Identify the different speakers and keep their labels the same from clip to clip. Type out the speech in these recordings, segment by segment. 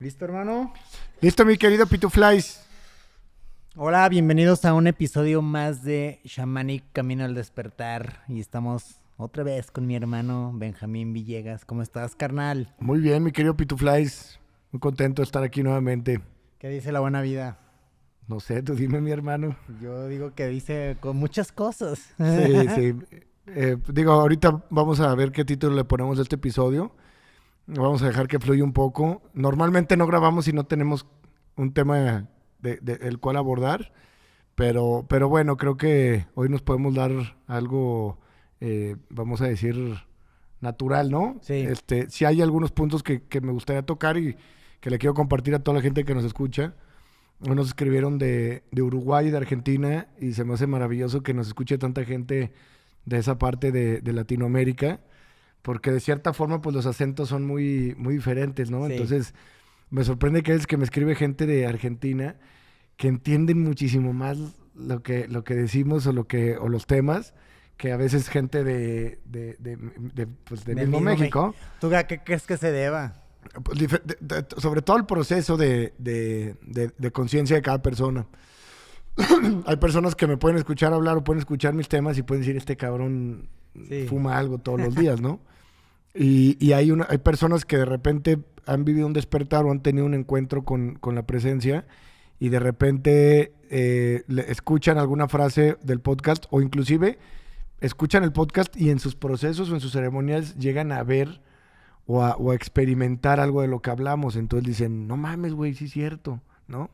Speaker 1: ¿Listo, hermano?
Speaker 2: Listo, mi querido Pituflies.
Speaker 1: Hola, bienvenidos a un episodio más de Shamanic Camino al Despertar. Y estamos otra vez con mi hermano Benjamín Villegas. ¿Cómo estás, carnal?
Speaker 2: Muy bien, mi querido Pituflies. Muy contento de estar aquí nuevamente.
Speaker 1: ¿Qué dice la buena vida?
Speaker 2: No sé, tú dime, mi hermano.
Speaker 1: Yo digo que dice con muchas cosas.
Speaker 2: Sí, sí. Ahorita vamos a ver qué título le ponemos a este episodio. Vamos a dejar que fluya un poco. Normalmente no grabamos si no tenemos un tema el cual abordar. Pero bueno, creo que hoy nos podemos dar algo, vamos a decir, natural, ¿no?
Speaker 1: Sí.
Speaker 2: Sí hay algunos puntos que me gustaría tocar y que le quiero compartir a toda la gente que nos escucha. Hoy nos escribieron de Uruguay y de Argentina y se me hace maravilloso que nos escuche tanta gente de esa parte de Latinoamérica, porque de cierta forma pues los acentos son muy, muy diferentes, ¿no?
Speaker 1: Sí.
Speaker 2: Entonces me sorprende que es que me escribe gente de Argentina que entienden muchísimo más lo que decimos o los temas que a veces gente pues, de mismo México.
Speaker 1: ¿Tú a qué crees que se deba?
Speaker 2: Pues, sobre todo el proceso de conciencia de cada persona. Hay personas que me pueden escuchar hablar o pueden escuchar mis temas y pueden decir, este cabrón
Speaker 1: Sí.
Speaker 2: fuma algo todos los días, ¿no? Y hay personas que de repente han vivido un despertar o han tenido un encuentro con la presencia y de repente escuchan alguna frase del podcast o inclusive escuchan el podcast y en sus procesos o en sus ceremonias llegan a ver o a experimentar algo de lo que hablamos. Entonces dicen, no mames, güey, sí es cierto, ¿no?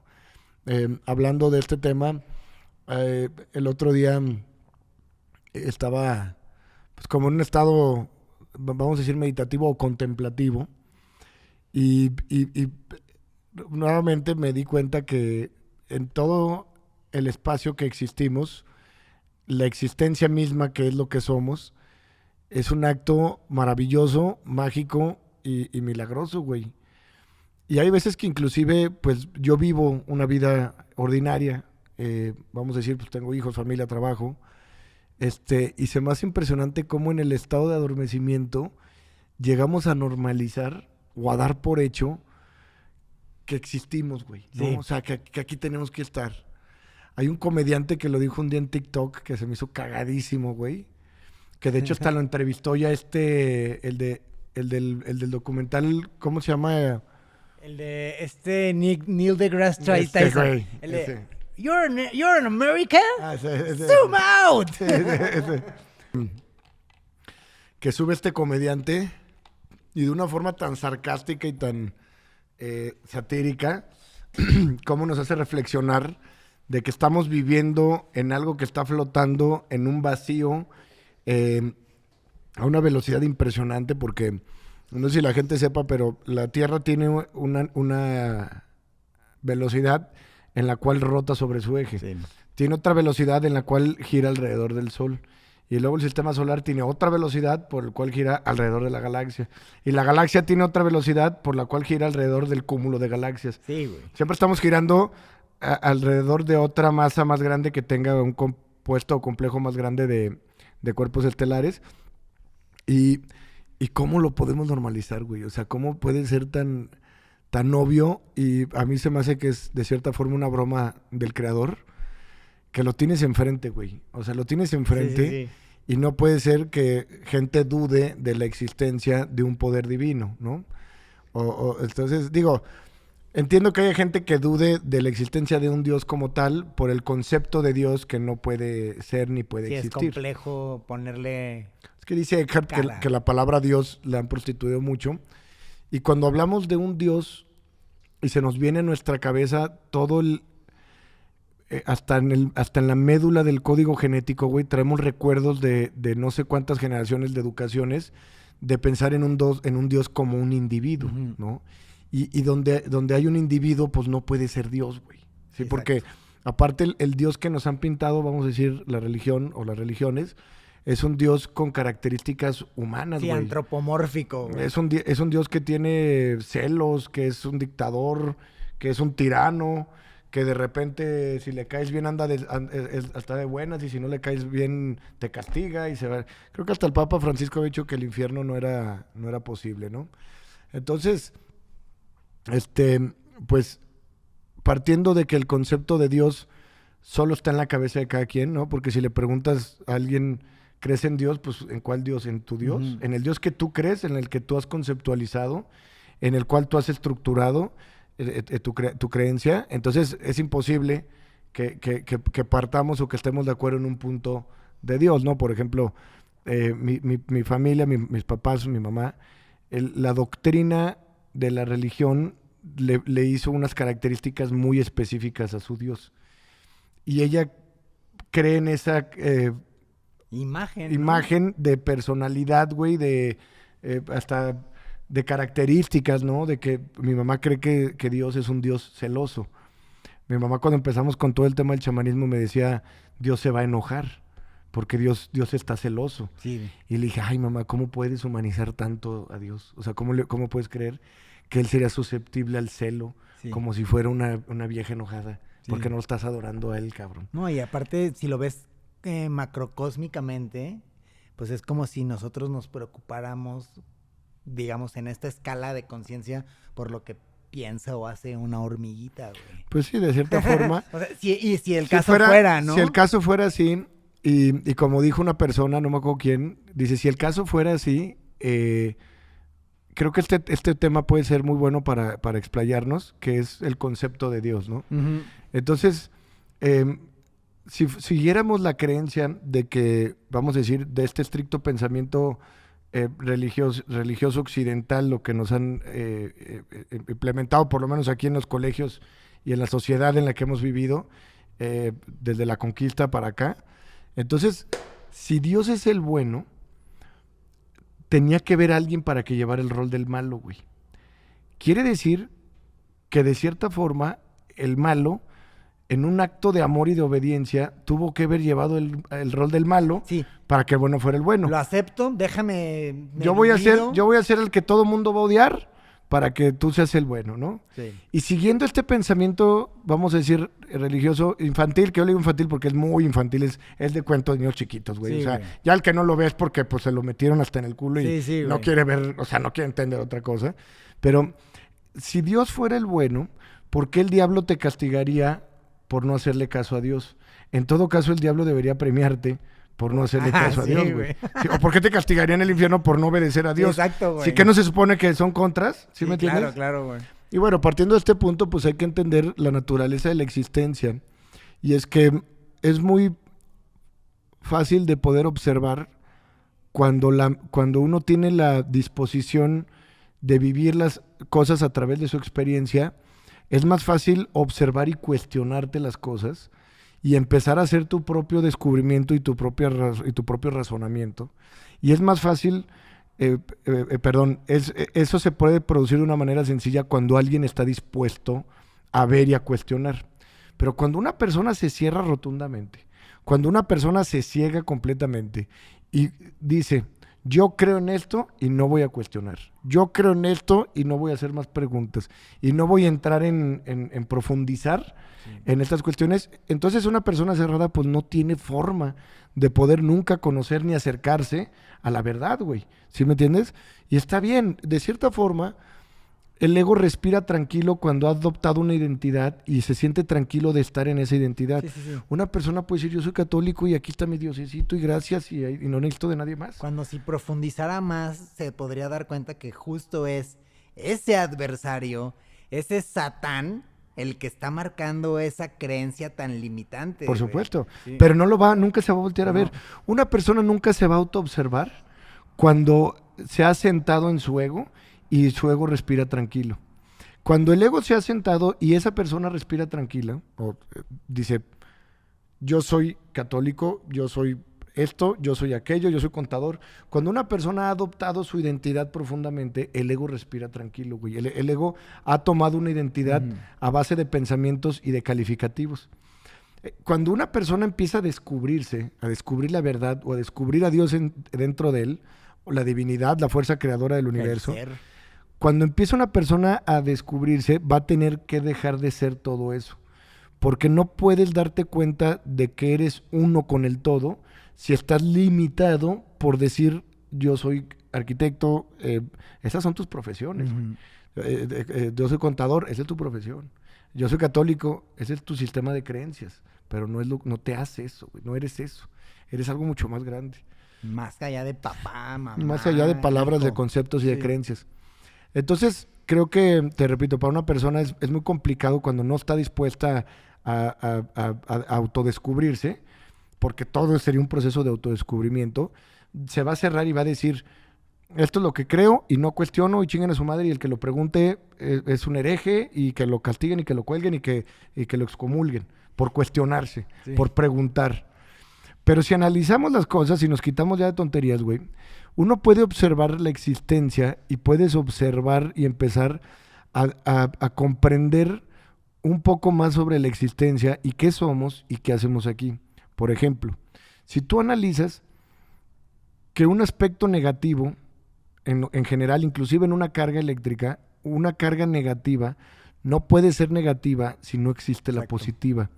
Speaker 2: Hablando de este tema, el otro día estaba pues como en un estado, vamos a decir, meditativo o contemplativo. Y nuevamente me di cuenta que en todo el espacio que existimos, la existencia misma, que es lo que somos, es un acto maravilloso, mágico y milagroso, güey. Y hay veces que inclusive, pues yo vivo una vida ordinaria, vamos a decir, pues tengo hijos, familia, trabajo, y se me hace impresionante cómo en el estado de adormecimiento llegamos a normalizar o a dar por hecho que existimos, güey, ¿no?
Speaker 1: Sí.
Speaker 2: O sea, que aquí tenemos que estar. Hay un comediante que lo dijo un día en TikTok que se me hizo cagadísimo, güey. Que de hecho hasta lo entrevistó ya el del documental, ¿cómo se llama?
Speaker 1: El de Neil deGrasse
Speaker 2: Este
Speaker 1: Tyson.
Speaker 2: güey.
Speaker 1: El de,
Speaker 2: Ese.
Speaker 1: You're in America?
Speaker 2: Ese.
Speaker 1: Zoom out.
Speaker 2: Ese. Que sube este comediante y de una forma tan sarcástica y tan satírica, cómo nos hace reflexionar de que estamos viviendo en algo que está flotando en un vacío a una velocidad impresionante, porque no sé si la gente sepa, pero la Tierra tiene una velocidad en la cual rota sobre su eje.
Speaker 1: Sí.
Speaker 2: Tiene otra velocidad en la cual gira alrededor del Sol. Y luego el sistema solar tiene otra velocidad por la cual gira alrededor de la galaxia. Y la galaxia tiene otra velocidad por la cual gira alrededor del cúmulo de galaxias.
Speaker 1: Sí, güey.
Speaker 2: Siempre estamos girando alrededor de otra masa más grande que tenga un compuesto o complejo más grande de cuerpos estelares. Y cómo lo podemos normalizar, güey. O sea, cómo puede ser tan obvio. Y a mí se me hace que es de cierta forma una broma del creador. Que lo tienes enfrente, güey. O sea, lo tienes enfrente.
Speaker 1: Sí.
Speaker 2: Y no puede ser que gente dude de la existencia de un poder divino, ¿no? Entonces, digo, entiendo que haya gente que dude de la existencia de un Dios como tal por el concepto de Dios que no puede ser ni puede
Speaker 1: Sí, es
Speaker 2: existir.
Speaker 1: complejo ponerle...
Speaker 2: Es que dice Eckhart
Speaker 1: Cara.
Speaker 2: que la palabra Dios la han prostituido mucho. Y cuando hablamos de un Dios y se nos viene a nuestra cabeza todo hasta en la médula del código genético, güey, traemos recuerdos de no sé cuántas generaciones de educaciones de pensar en un Dios como un individuo,
Speaker 1: Ujú.
Speaker 2: ¿no? Y donde hay un individuo, pues no puede ser Dios, güey. ¿Sí?
Speaker 1: Exacto.
Speaker 2: Porque aparte el Dios que nos han pintado, vamos a decir, la religión o las religiones, es un Dios con características humanas,
Speaker 1: Sí,
Speaker 2: güey.
Speaker 1: antropomórfico, güey.
Speaker 2: Es un Dios que tiene celos, que es un dictador, que es un tirano, que de repente si le caes bien está de buenas y si no le caes bien te castiga y se va. Creo que hasta el Papa Francisco ha dicho que el infierno no era posible, ¿no? Entonces, pues partiendo de que el concepto de Dios solo está en la cabeza de cada quien, ¿no? Porque si le preguntas a alguien, ¿crees en Dios? Pues ¿en cuál Dios? ¿En tu Dios?
Speaker 1: Ujú.
Speaker 2: En el Dios que tú crees, en el que tú has conceptualizado, en el cual tú has estructurado tu creencia. Entonces es imposible que partamos o que estemos de acuerdo en un punto de Dios, ¿no? Por ejemplo, mi familia, mis papás, mi mamá, la doctrina de la religión le hizo unas características muy específicas a su Dios. Y ella cree en esa
Speaker 1: Imagen, ¿no?
Speaker 2: imagen de personalidad, güey, hasta de características, ¿no? De que mi mamá cree que Dios es un Dios celoso. Mi mamá cuando empezamos con todo el tema del chamanismo me decía, Dios se va a enojar, porque Dios está celoso.
Speaker 1: Sí.
Speaker 2: Y le dije, ay mamá, ¿cómo puedes humanizar tanto a Dios? O sea, ¿cómo puedes creer que Él sería susceptible al celo,
Speaker 1: Sí.
Speaker 2: como si fuera una vieja enojada?
Speaker 1: Sí.
Speaker 2: Porque no lo estás adorando a Él, cabrón.
Speaker 1: No, y aparte, si lo ves macrocósmicamente, pues es como si nosotros nos preocupáramos, digamos, en esta escala de conciencia por lo que piensa o hace una hormiguita, güey.
Speaker 2: Pues sí, de cierta forma.
Speaker 1: O sea, y si el
Speaker 2: Si
Speaker 1: caso fuera, ¿no?
Speaker 2: Si el caso fuera así, y como dijo una persona, no me acuerdo quién, dice, si el caso fuera así, creo que este tema puede ser muy bueno para explayarnos, que es el concepto de Dios, ¿no?
Speaker 1: Ujú.
Speaker 2: Entonces, si siguiéramos la creencia de que, vamos a decir, de este estricto pensamiento religioso occidental, lo que nos han implementado, por lo menos aquí en los colegios y en la sociedad en la que hemos vivido, desde la conquista para acá, entonces, si Dios es el bueno, tenía que haber alguien para que llevara el rol del malo, güey. Quiere decir que de cierta forma el malo, en un acto de amor y de obediencia, tuvo que haber llevado el rol del malo
Speaker 1: Sí,
Speaker 2: para que el bueno fuera el bueno.
Speaker 1: lo acepto, déjame... me
Speaker 2: Yo voy a
Speaker 1: divido.
Speaker 2: ser el que todo mundo va a odiar para que tú seas el bueno, ¿no?
Speaker 1: Sí.
Speaker 2: Y siguiendo este pensamiento, vamos a decir, religioso, infantil, que yo le digo infantil porque es muy infantil, es de cuentos de niños chiquitos, güey.
Speaker 1: Sí,
Speaker 2: O sea,
Speaker 1: güey.
Speaker 2: ya el que no lo ve es porque pues se lo metieron hasta en el culo y
Speaker 1: Sí, sí,
Speaker 2: no
Speaker 1: güey.
Speaker 2: quiere ver, o sea, no quiere entender otra cosa. Pero si Dios fuera el bueno, ¿por qué el diablo te castigaría por no hacerle caso a Dios? En todo caso, el diablo debería premiarte por no hacerle caso a
Speaker 1: Sí,
Speaker 2: Dios, güey.
Speaker 1: güey.
Speaker 2: Sí, ¿o por qué te castigaría en el infierno por no obedecer a Dios?
Speaker 1: Exacto, güey.
Speaker 2: Sí, que no se supone que son contras, ¿sí me entiendes?
Speaker 1: Claro, claro, güey.
Speaker 2: Y bueno, partiendo de este punto, pues hay que entender la naturaleza de la existencia. Y es que es muy fácil de poder observar cuando uno tiene la disposición de vivir las cosas a través de su experiencia, es más fácil observar y cuestionarte las cosas y empezar a hacer tu propio descubrimiento y tu propio razonamiento. Y es más fácil, eso se puede producir de una manera sencilla cuando alguien está dispuesto a ver y a cuestionar. Pero cuando una persona se cierra rotundamente, cuando una persona se ciega completamente y dice, yo creo en esto y no voy a cuestionar, yo creo en esto y no voy a hacer más preguntas y no voy a entrar en profundizar en estas cuestiones, entonces una persona cerrada pues no tiene forma de poder nunca conocer ni acercarse a la verdad, güey. ¿Sí me entiendes? Y está bien, de cierta forma, el ego respira tranquilo cuando ha adoptado una identidad y se siente tranquilo de estar en esa identidad.
Speaker 1: Sí, sí, sí.
Speaker 2: Una persona puede decir, yo soy católico y aquí está mi diosecito y gracias y no necesito de nadie más.
Speaker 1: Cuando si profundizara más, se podría dar cuenta que justo es ese adversario, ese Satán, el que está marcando esa creencia tan limitante.
Speaker 2: Por
Speaker 1: güey.
Speaker 2: supuesto,
Speaker 1: Sí.
Speaker 2: pero nunca se va a voltear a
Speaker 1: No.
Speaker 2: ver. Una persona nunca se va a autoobservar cuando se ha sentado en su ego y su ego respira tranquilo. Cuando el ego se ha sentado y esa persona respira tranquila, o dice, yo soy católico, yo soy esto, yo soy aquello, yo soy contador. Cuando una persona ha adoptado su identidad profundamente, el ego respira tranquilo, güey. El ego ha tomado una identidad a base de pensamientos y de calificativos. Cuando una persona empieza a descubrirse, a descubrir la verdad o a descubrir a Dios dentro de él, o la divinidad, la fuerza creadora del universo,
Speaker 1: El ser.
Speaker 2: cuando empieza una persona a descubrirse, va a tener que dejar de ser todo eso. Porque no puedes darte cuenta de que eres uno con el todo si estás limitado por decir yo soy arquitecto, esas son tus profesiones.
Speaker 1: Ujú.
Speaker 2: Yo soy contador, esa es tu profesión. Yo soy católico, ese es tu sistema de creencias. Pero no te hace eso, güey, no eres eso. Eres algo mucho más grande.
Speaker 1: Más allá de papá, mamá,
Speaker 2: Más allá de palabras, de
Speaker 1: hijo.
Speaker 2: conceptos y de
Speaker 1: Sí.
Speaker 2: creencias. Entonces, creo que, te repito, para una persona es muy complicado cuando no está dispuesta a autodescubrirse, porque todo sería un proceso de autodescubrimiento. Se va a cerrar y va a decir, esto es lo que creo y no cuestiono y chinguen a su madre y el que lo pregunte es un hereje y que lo castiguen y que lo cuelguen y que lo excomulguen por cuestionarse,
Speaker 1: Sí.
Speaker 2: por preguntar. Pero si analizamos las cosas y nos quitamos ya de tonterías, güey, uno puede observar la existencia y puedes observar y empezar a comprender un poco más sobre la existencia y qué somos y qué hacemos aquí. Por ejemplo, si tú analizas que un aspecto negativo, en general, inclusive en una carga eléctrica, una carga negativa no puede ser negativa si no existe la
Speaker 1: Exacto.
Speaker 2: positiva.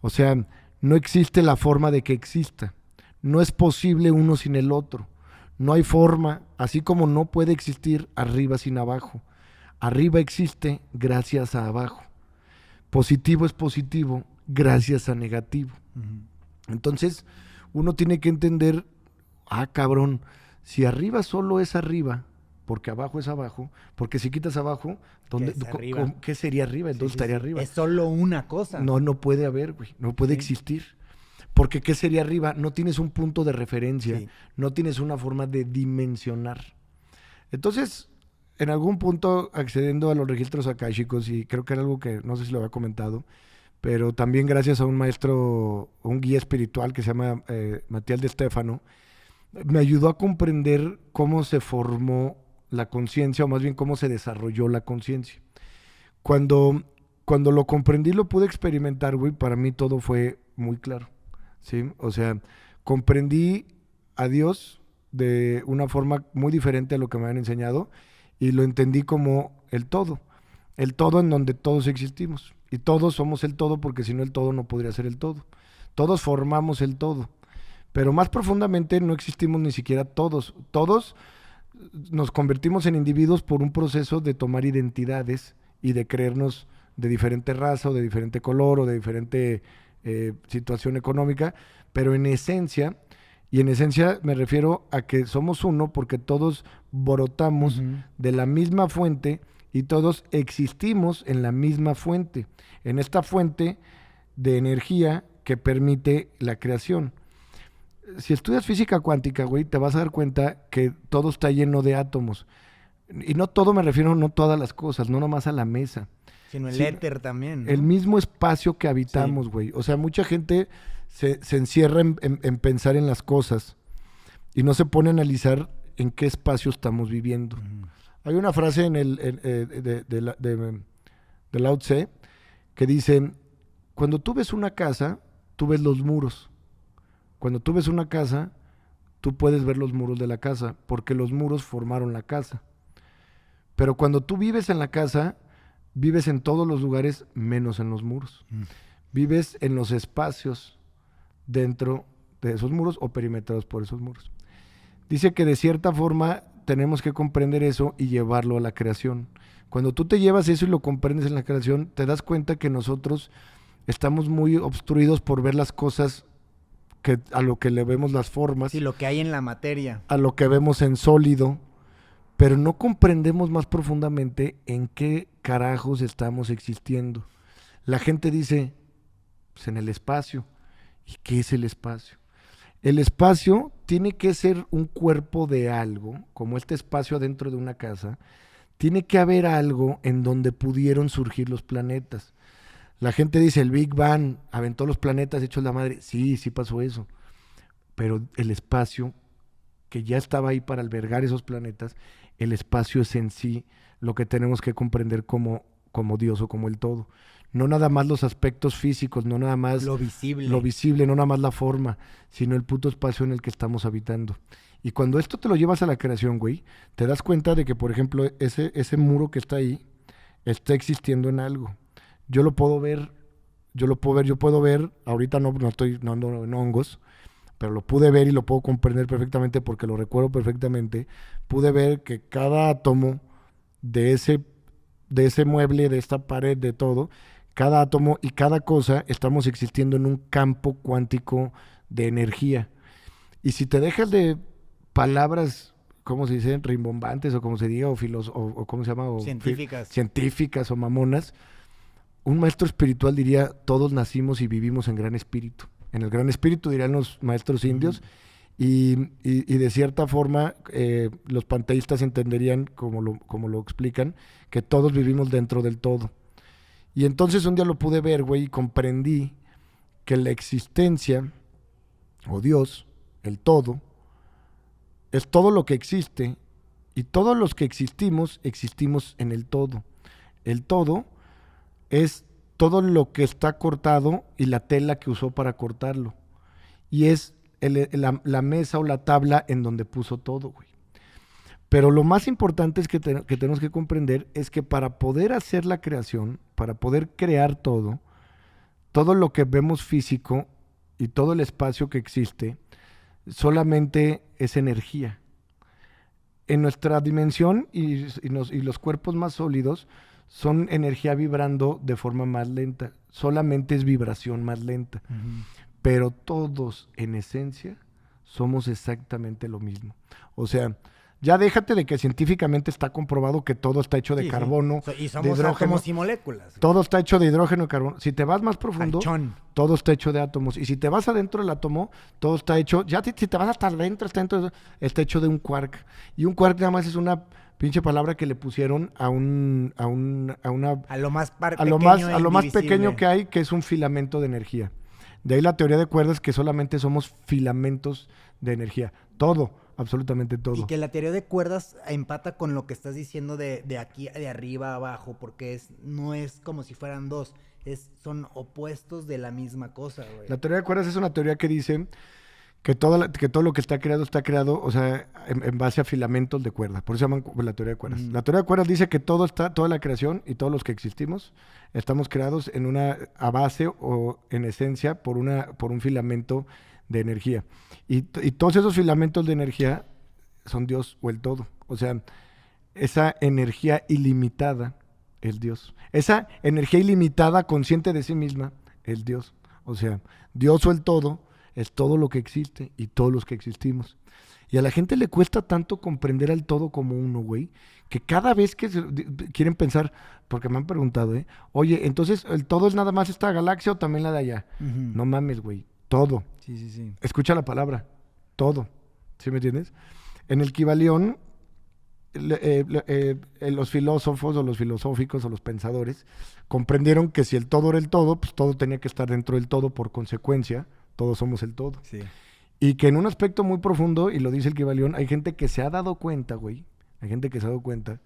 Speaker 2: O sea, no existe la forma de que exista. No es posible uno sin el otro. No hay forma, así como no puede existir arriba sin abajo. Arriba existe gracias a abajo. Positivo es positivo gracias a negativo.
Speaker 1: Ujú.
Speaker 2: Entonces, uno tiene que entender, cabrón, si arriba solo es arriba, porque abajo es abajo, porque si quitas abajo,
Speaker 1: ¿Qué es arriba?
Speaker 2: ¿qué sería arriba?
Speaker 1: Sí,
Speaker 2: Entonces
Speaker 1: sí,
Speaker 2: estaría
Speaker 1: sí.
Speaker 2: arriba.
Speaker 1: Es solo una cosa.
Speaker 2: No puede haber, güey, no puede
Speaker 1: Sí.
Speaker 2: existir. Porque ¿qué sería arriba? No tienes un punto de referencia,
Speaker 1: Sí.
Speaker 2: no tienes una forma de dimensionar. Entonces, en algún punto, accediendo a los registros akáshicos, y creo que era algo que no sé si lo había comentado, pero también gracias a un maestro, un guía espiritual que se llama Matías de Estéfano, me ayudó a comprender cómo se formó la conciencia, o más bien cómo se desarrolló la conciencia. Cuando, cuando lo comprendí, lo pude experimentar, güey, para mí todo fue muy claro, ¿sí? O sea, comprendí a Dios de una forma muy diferente a lo que me habían enseñado y lo entendí como el todo en donde todos existimos. Y todos somos el todo porque si no el todo no podría ser el todo. Todos formamos el todo. Pero más profundamente no existimos ni siquiera todos. Todos nos convertimos en individuos por un proceso de tomar identidades y de creernos de diferente raza o de diferente color o de diferente situación económica, pero en esencia, y en esencia me refiero a que somos uno porque todos brotamos
Speaker 1: Ujú.
Speaker 2: de la misma fuente y todos existimos en la misma fuente, en esta fuente de energía que permite la creación. Si estudias física cuántica, güey, te vas a dar cuenta que todo está lleno de átomos. Y no todo me refiero, no todas las cosas, no nomás a la mesa.
Speaker 1: Sino el
Speaker 2: Sí,
Speaker 1: éter también, ¿no?
Speaker 2: el mismo espacio que habitamos, güey. O sea, mucha gente se encierra en pensar en las cosas y no se pone a analizar en qué espacio estamos viviendo.
Speaker 1: Ujú.
Speaker 2: Hay una frase de Lao Tse que dice, cuando tú ves una casa, tú ves los muros. Cuando tú ves una casa, tú puedes ver los muros de la casa, porque los muros formaron la casa. Pero cuando tú vives en la casa, vives en todos los lugares menos en los muros.
Speaker 1: Mm.
Speaker 2: Vives en los espacios dentro de esos muros o perimetrados por esos muros. Dice que de cierta forma tenemos que comprender eso y llevarlo a la creación. Cuando tú te llevas eso y lo comprendes en la creación, te das cuenta que nosotros estamos muy obstruidos por ver las cosas a lo que le vemos las formas,
Speaker 1: Sí, lo que hay en la materia.
Speaker 2: a lo que vemos en sólido, pero no comprendemos más profundamente en qué carajos estamos existiendo. La gente dice, pues en el espacio. ¿Y qué es el espacio? El espacio tiene que ser un cuerpo de algo, como este espacio adentro de una casa. Tiene que haber algo en donde pudieron surgir los planetas. La gente dice, el Big Bang aventó los planetas hechos la madre. Sí, sí pasó eso. Pero el espacio, que ya estaba ahí para albergar esos planetas, el espacio es en sí lo que tenemos que comprender como Dios o como el todo. No nada más los aspectos físicos, no nada más
Speaker 1: Lo visible.
Speaker 2: lo visible, no nada más la forma, sino el puto espacio en el que estamos habitando. Y cuando esto te lo llevas a la creación, güey, te das cuenta de que, por ejemplo, ese muro que está ahí está existiendo en algo. Yo lo puedo ver, yo puedo ver, ahorita no estoy no ando en hongos, pero lo pude ver y lo puedo comprender perfectamente porque lo recuerdo perfectamente. Pude ver que cada átomo de ese de ese mueble, de esta pared, de todo, cada átomo y cada cosa, estamos existiendo en un campo cuántico de energía. Y si te dejas de palabras, ¿cómo se dicen? Rimbombantes o como se diga, o ¿cómo se llama? Científicas o mamonas. Un maestro espiritual diría, todos nacimos y vivimos en gran espíritu. En el gran espíritu dirían los maestros indios. Y de cierta forma, los panteístas entenderían, como lo explican, que todos vivimos dentro del todo. Y entonces un día lo pude ver, güey, y comprendí que la existencia, o Dios, el todo, es todo lo que existe, y todos los que existimos en el todo. El todo es todo lo que está cortado y la tela que usó para cortarlo. Y es la mesa o la tabla en donde puso todo, güey. Pero lo más importante es que tenemos que comprender es que para poder hacer la creación, para poder crear todo lo que vemos físico y todo el espacio que existe, solamente es energía. En nuestra dimensión y los cuerpos más sólidos son energía vibrando de forma más lenta. Solamente es vibración más lenta. Pero todos, en esencia, somos exactamente lo mismo. O sea, ya déjate de que científicamente está comprobado que todo está hecho de carbono,
Speaker 1: y somos
Speaker 2: de hidrógeno.
Speaker 1: átomos y moléculas.
Speaker 2: Todo está hecho de hidrógeno y carbono. Si te vas más profundo, todo está hecho de átomos. Y si te vas adentro del átomo, todo está hecho... Si te vas hasta adentro, está hecho de un quark. Y un quark nada más es una pinche palabra que le pusieron a lo más pequeño que hay, que es un filamento de energía. De ahí la teoría de cuerdas, que solamente somos filamentos de energía. Todo, absolutamente todo.
Speaker 1: Y que la teoría de cuerdas empata con lo que estás diciendo de aquí, de arriba a abajo, porque no es como si fueran dos, son opuestos de la misma cosa, güey.
Speaker 2: La teoría de cuerdas es una teoría que dice que todo lo que está creado, o sea, en base a filamentos de cuerda. Por eso se llaman la teoría de cuerdas. La teoria de cuerdas dice que toda la creación y todos los que existimos estamos creados a base o en esencia por un filamento de energía. Y todos esos filamentos de energía son Dios o el todo. O sea, esa energía ilimitada es Dios. Esa energía ilimitada, consciente de sí misma, es Dios. O sea, Dios o el todo es todo lo que existe y todos los que existimos. Y a la gente le cuesta tanto comprender al todo como uno, güey, que cada vez que quieren pensar, porque me han preguntado, oye, entonces, ¿el todo es nada más esta galaxia o también la de allá? No mames, güey, todo.
Speaker 1: Sí.
Speaker 2: Escucha la palabra, todo. ¿Sí me entiendes? En el Kybalión, los filósofos o los filosóficos o los pensadores comprendieron que si el todo era el todo, pues todo tenía que estar dentro del todo por consecuencia. Todos somos el todo.
Speaker 1: Sí.
Speaker 2: Y que en un aspecto muy profundo, y lo dice el Kybalión, hay gente que se ha dado cuenta, güey. Hay gente que se ha dado cuenta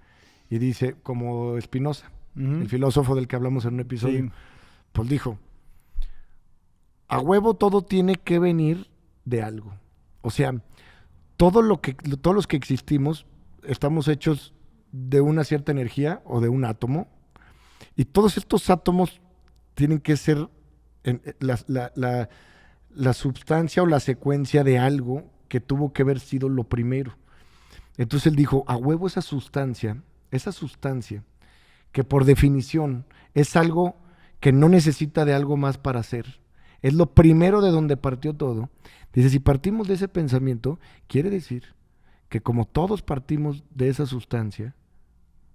Speaker 2: y dice, como Spinoza, el filósofo del que hablamos en un episodio, pues dijo, a huevo todo tiene que venir de algo. O sea, todos los que existimos estamos hechos de una cierta energía o de un átomo. Y todos estos átomos tienen que ser la substancia o la secuencia de algo que tuvo que haber sido lo primero. Entonces él dijo, a huevo esa sustancia, que por definición es algo que no necesita de algo más para ser, es lo primero de donde partió todo. Dice, si partimos de ese pensamiento, quiere decir que como todos partimos de esa sustancia,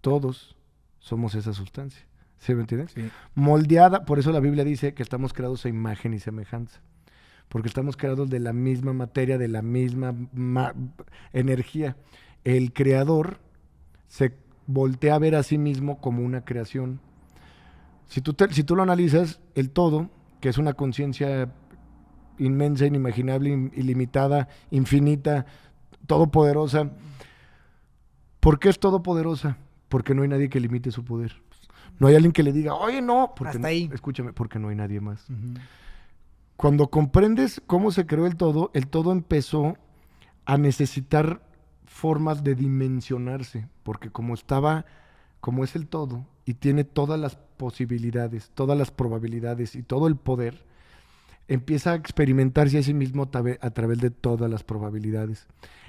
Speaker 2: todos somos esa sustancia. ¿Sí me entiendes?
Speaker 1: Sí.
Speaker 2: Moldeada, por eso la Biblia dice que estamos creados a imagen y semejanza. Porque estamos creados de la misma materia, de la misma energía. El creador se voltea a ver a sí mismo como una creación. Si tú lo analizas, el todo, que es una conciencia inmensa, inimaginable, ilimitada, infinita, todopoderosa. ¿Por qué es todopoderosa? Porque no hay nadie que limite su poder. No hay alguien que le diga, oye, no, porque
Speaker 1: hasta ahí.
Speaker 2: Escúchame, porque no hay nadie más. Cuando comprendes cómo se creó el todo empezó a necesitar formas de dimensionarse, porque como es el todo y tiene todas las posibilidades, todas las probabilidades y todo el poder, empieza a experimentarse a sí mismo a través de todas las probabilidades.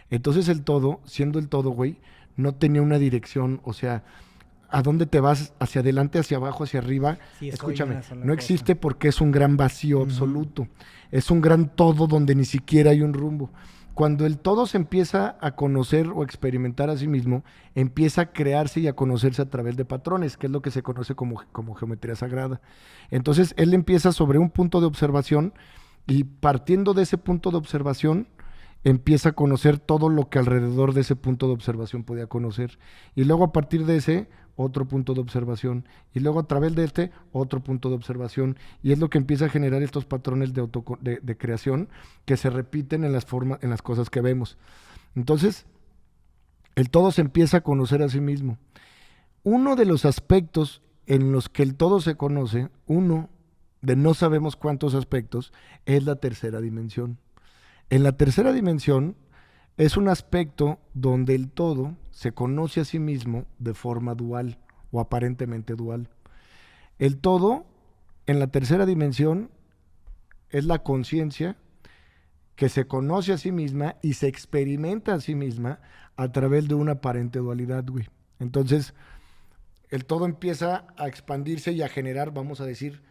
Speaker 2: Entonces el todo, siendo el todo, güey, no tenía una dirección, o sea, a dónde te vas, hacia adelante, hacia abajo, hacia arriba.
Speaker 1: Sí, soy
Speaker 2: Escúchame,
Speaker 1: una sola
Speaker 2: no
Speaker 1: cosa.
Speaker 2: existe porque es un gran vacío absoluto. Es un gran todo donde ni siquiera hay un rumbo. Cuando el todo se empieza a conocer o experimentar a sí mismo, empieza a crearse y a conocerse a través de patrones, que es lo que se conoce como geometría sagrada. Entonces, él empieza sobre un punto de observación y partiendo de ese punto de observación, empieza a conocer todo lo que alrededor de ese punto de observación podía conocer. Y luego a partir de ese, otro punto de observación. Y luego a través de este, otro punto de observación. Y es lo que empieza a generar estos patrones de creación que se repiten en las cosas que vemos. Entonces, el todo se empieza a conocer a sí mismo. Uno de los aspectos en los que el todo se conoce, uno de no sabemos cuántos aspectos, es la tercera dimensión. En la tercera dimensión es un aspecto donde el todo se conoce a sí mismo de forma dual o aparentemente dual. El todo en la tercera dimensión es la conciencia que se conoce a sí misma y se experimenta a sí misma a través de una aparente dualidad, güey. Entonces, el todo empieza a expandirse y a generar, vamos a decir,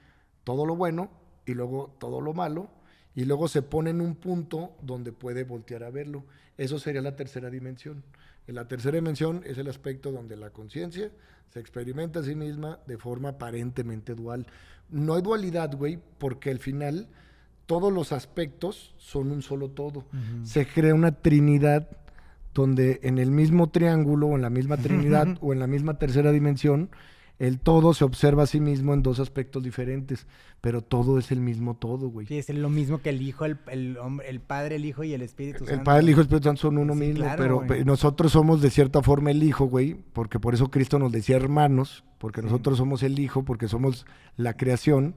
Speaker 2: todo lo bueno y luego todo lo malo, y luego se pone en un punto donde puede voltear a verlo. Eso sería la tercera dimensión. En la tercera dimensión es el aspecto donde la conciencia se experimenta a sí misma de forma aparentemente dual. No hay dualidad, güey, porque al final todos los aspectos son un solo todo. Se crea una trinidad donde en el mismo triángulo o en la misma trinidad o en la misma tercera dimensión el todo se observa a sí mismo en dos aspectos diferentes, pero todo es el mismo todo, güey.
Speaker 1: Sí, es lo mismo que el Hijo, el Padre, el Hijo y el Espíritu Santo.
Speaker 2: El Padre, el Hijo y el Espíritu Santo son uno
Speaker 1: Sí,
Speaker 2: mismo,
Speaker 1: claro,
Speaker 2: pero nosotros somos de cierta forma el Hijo, güey, porque por eso Cristo nos decía hermanos, porque nosotros somos el Hijo, porque somos la creación.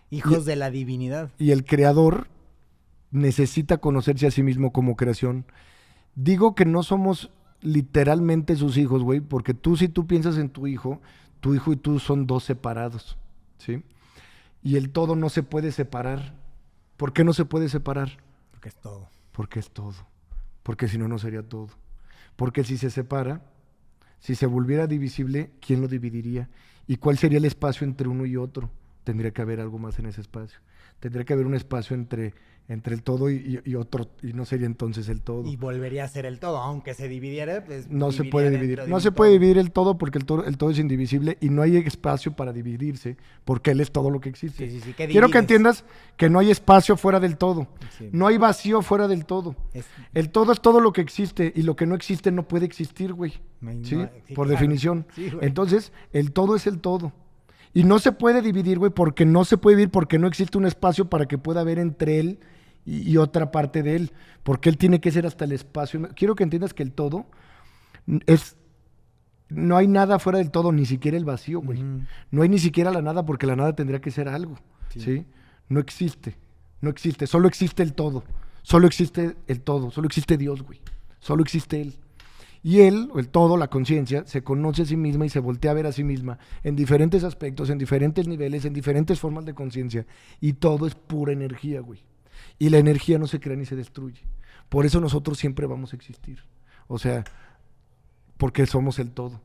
Speaker 1: Hijos de la divinidad.
Speaker 2: Y el Creador necesita conocerse a sí mismo como creación. Digo que no somos literalmente sus hijos, güey, porque si tú piensas en tu hijo y tú son dos separados, ¿sí? Y el todo no se puede separar. ¿Por qué no se puede separar?
Speaker 1: Porque es todo.
Speaker 2: Porque es todo. Porque si no, no sería todo. Porque si se separa, si se volviera divisible, ¿quién lo dividiría? ¿Y cuál sería el espacio entre uno y otro? Tendría que haber algo más en ese espacio. Tendría que haber un espacio entre el todo y otro, y no sería entonces el todo.
Speaker 1: Y volvería a ser el todo, aunque se dividiera, pues
Speaker 2: no se puede dividir. No se puede dividir el todo porque el todo es indivisible y no hay espacio para dividirse porque él es todo lo que existe.
Speaker 1: Sí.
Speaker 2: Quiero que entiendas que no hay espacio fuera del todo.
Speaker 1: Sí.
Speaker 2: No hay vacío fuera del todo. El todo es todo lo que existe y lo que no existe no puede existir, güey. Por definición.
Speaker 1: Sí,
Speaker 2: entonces, el todo es el todo. Y no se puede dividir, güey, porque no se puede dividir, porque no existe un espacio para que pueda haber entre él y otra parte de él, porque él tiene que ser hasta el espacio. Quiero que entiendas que el todo no hay nada fuera del todo, ni siquiera el vacío, güey. No hay ni siquiera la nada, porque la nada tendría que ser algo, ¿sí? No existe, solo existe el todo, solo existe Dios, güey, solo existe él. Y él, o el todo, la conciencia, se conoce a sí misma y se voltea a ver a sí misma en diferentes aspectos, en diferentes niveles, en diferentes formas de conciencia. Y todo es pura energía, güey. Y la energía no se crea ni se destruye. Por eso nosotros siempre vamos a existir. O sea, porque somos el todo.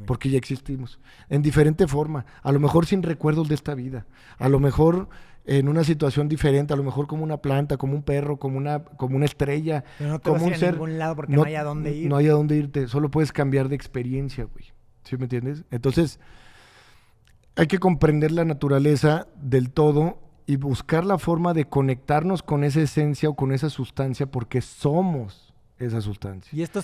Speaker 2: Porque ya existimos. En diferente forma. A lo mejor sin recuerdos de esta vida. A lo mejor en una situación diferente, a lo mejor como una planta, como un perro, como una estrella,
Speaker 1: pero no te
Speaker 2: como
Speaker 1: vas
Speaker 2: un
Speaker 1: a ir
Speaker 2: ser.
Speaker 1: a ningún lado porque no hay a dónde ir.
Speaker 2: No hay a dónde irte, solo puedes cambiar de experiencia, güey. ¿Sí me entiendes? Entonces, hay que comprender la naturaleza del todo y buscar la forma de conectarnos con esa esencia o con esa sustancia porque somos esa sustancia.
Speaker 1: Y esto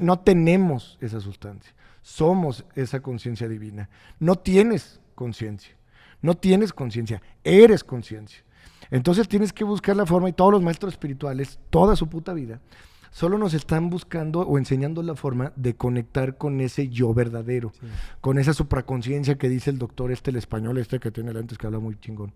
Speaker 2: no tenemos esa sustancia. Somos esa conciencia divina. No tienes conciencia. No tienes conciencia, eres conciencia. Entonces tienes que buscar la forma, y todos los maestros espirituales, toda su puta vida, solo nos están buscando o enseñando la forma de conectar con ese yo verdadero, con esa supraconciencia que dice el doctor el español que tiene lentes, que habla muy chingón.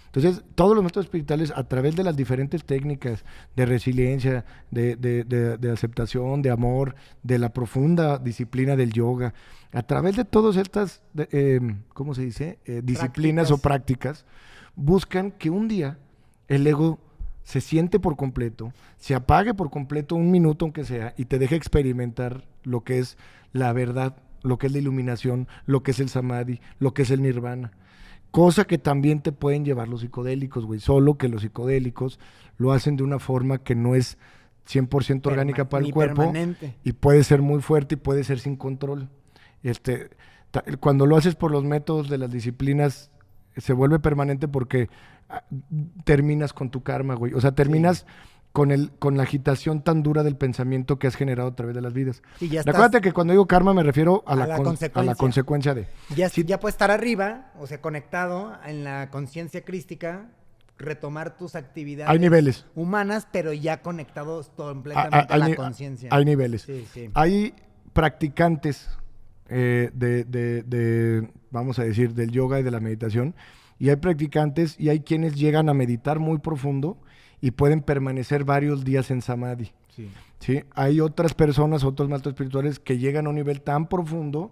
Speaker 2: Entonces, todos los maestros espirituales, a través de las diferentes técnicas de resiliencia, de aceptación, de amor, de la profunda disciplina del yoga, a través de todas estas, ¿cómo se dice? Disciplinas o prácticas, buscan que un día el ego se siente por completo, se apague por completo un minuto aunque sea, y te deje experimentar lo que es la verdad, lo que es la iluminación, lo que es el samadhi, lo que es el nirvana. Cosa que también te pueden llevar los psicodélicos, güey. Solo que los psicodélicos lo hacen de una forma que no es 100% orgánica para el cuerpo.
Speaker 1: Permanente.
Speaker 2: Y puede ser muy fuerte y puede ser sin control. Cuando lo haces por los métodos de las disciplinas, se vuelve permanente porque terminas con tu karma, güey. O sea, terminas con la agitación tan dura del pensamiento que has generado a través de las vidas.
Speaker 1: Y ya
Speaker 2: Recuérdate que cuando digo karma me refiero a la consecuencia de...
Speaker 1: Ya puedes estar arriba, o sea, conectado en la conciencia crística, retomar tus actividades
Speaker 2: hay niveles
Speaker 1: humanas, pero ya conectados completamente a la conciencia.
Speaker 2: Hay niveles.
Speaker 1: Sí.
Speaker 2: Hay practicantes vamos a decir, del yoga y de la meditación, y hay practicantes y hay quienes llegan a meditar muy profundo y pueden permanecer varios días en samadhi. ¿Sí? Hay otras personas, otros maestros espirituales que llegan a un nivel tan profundo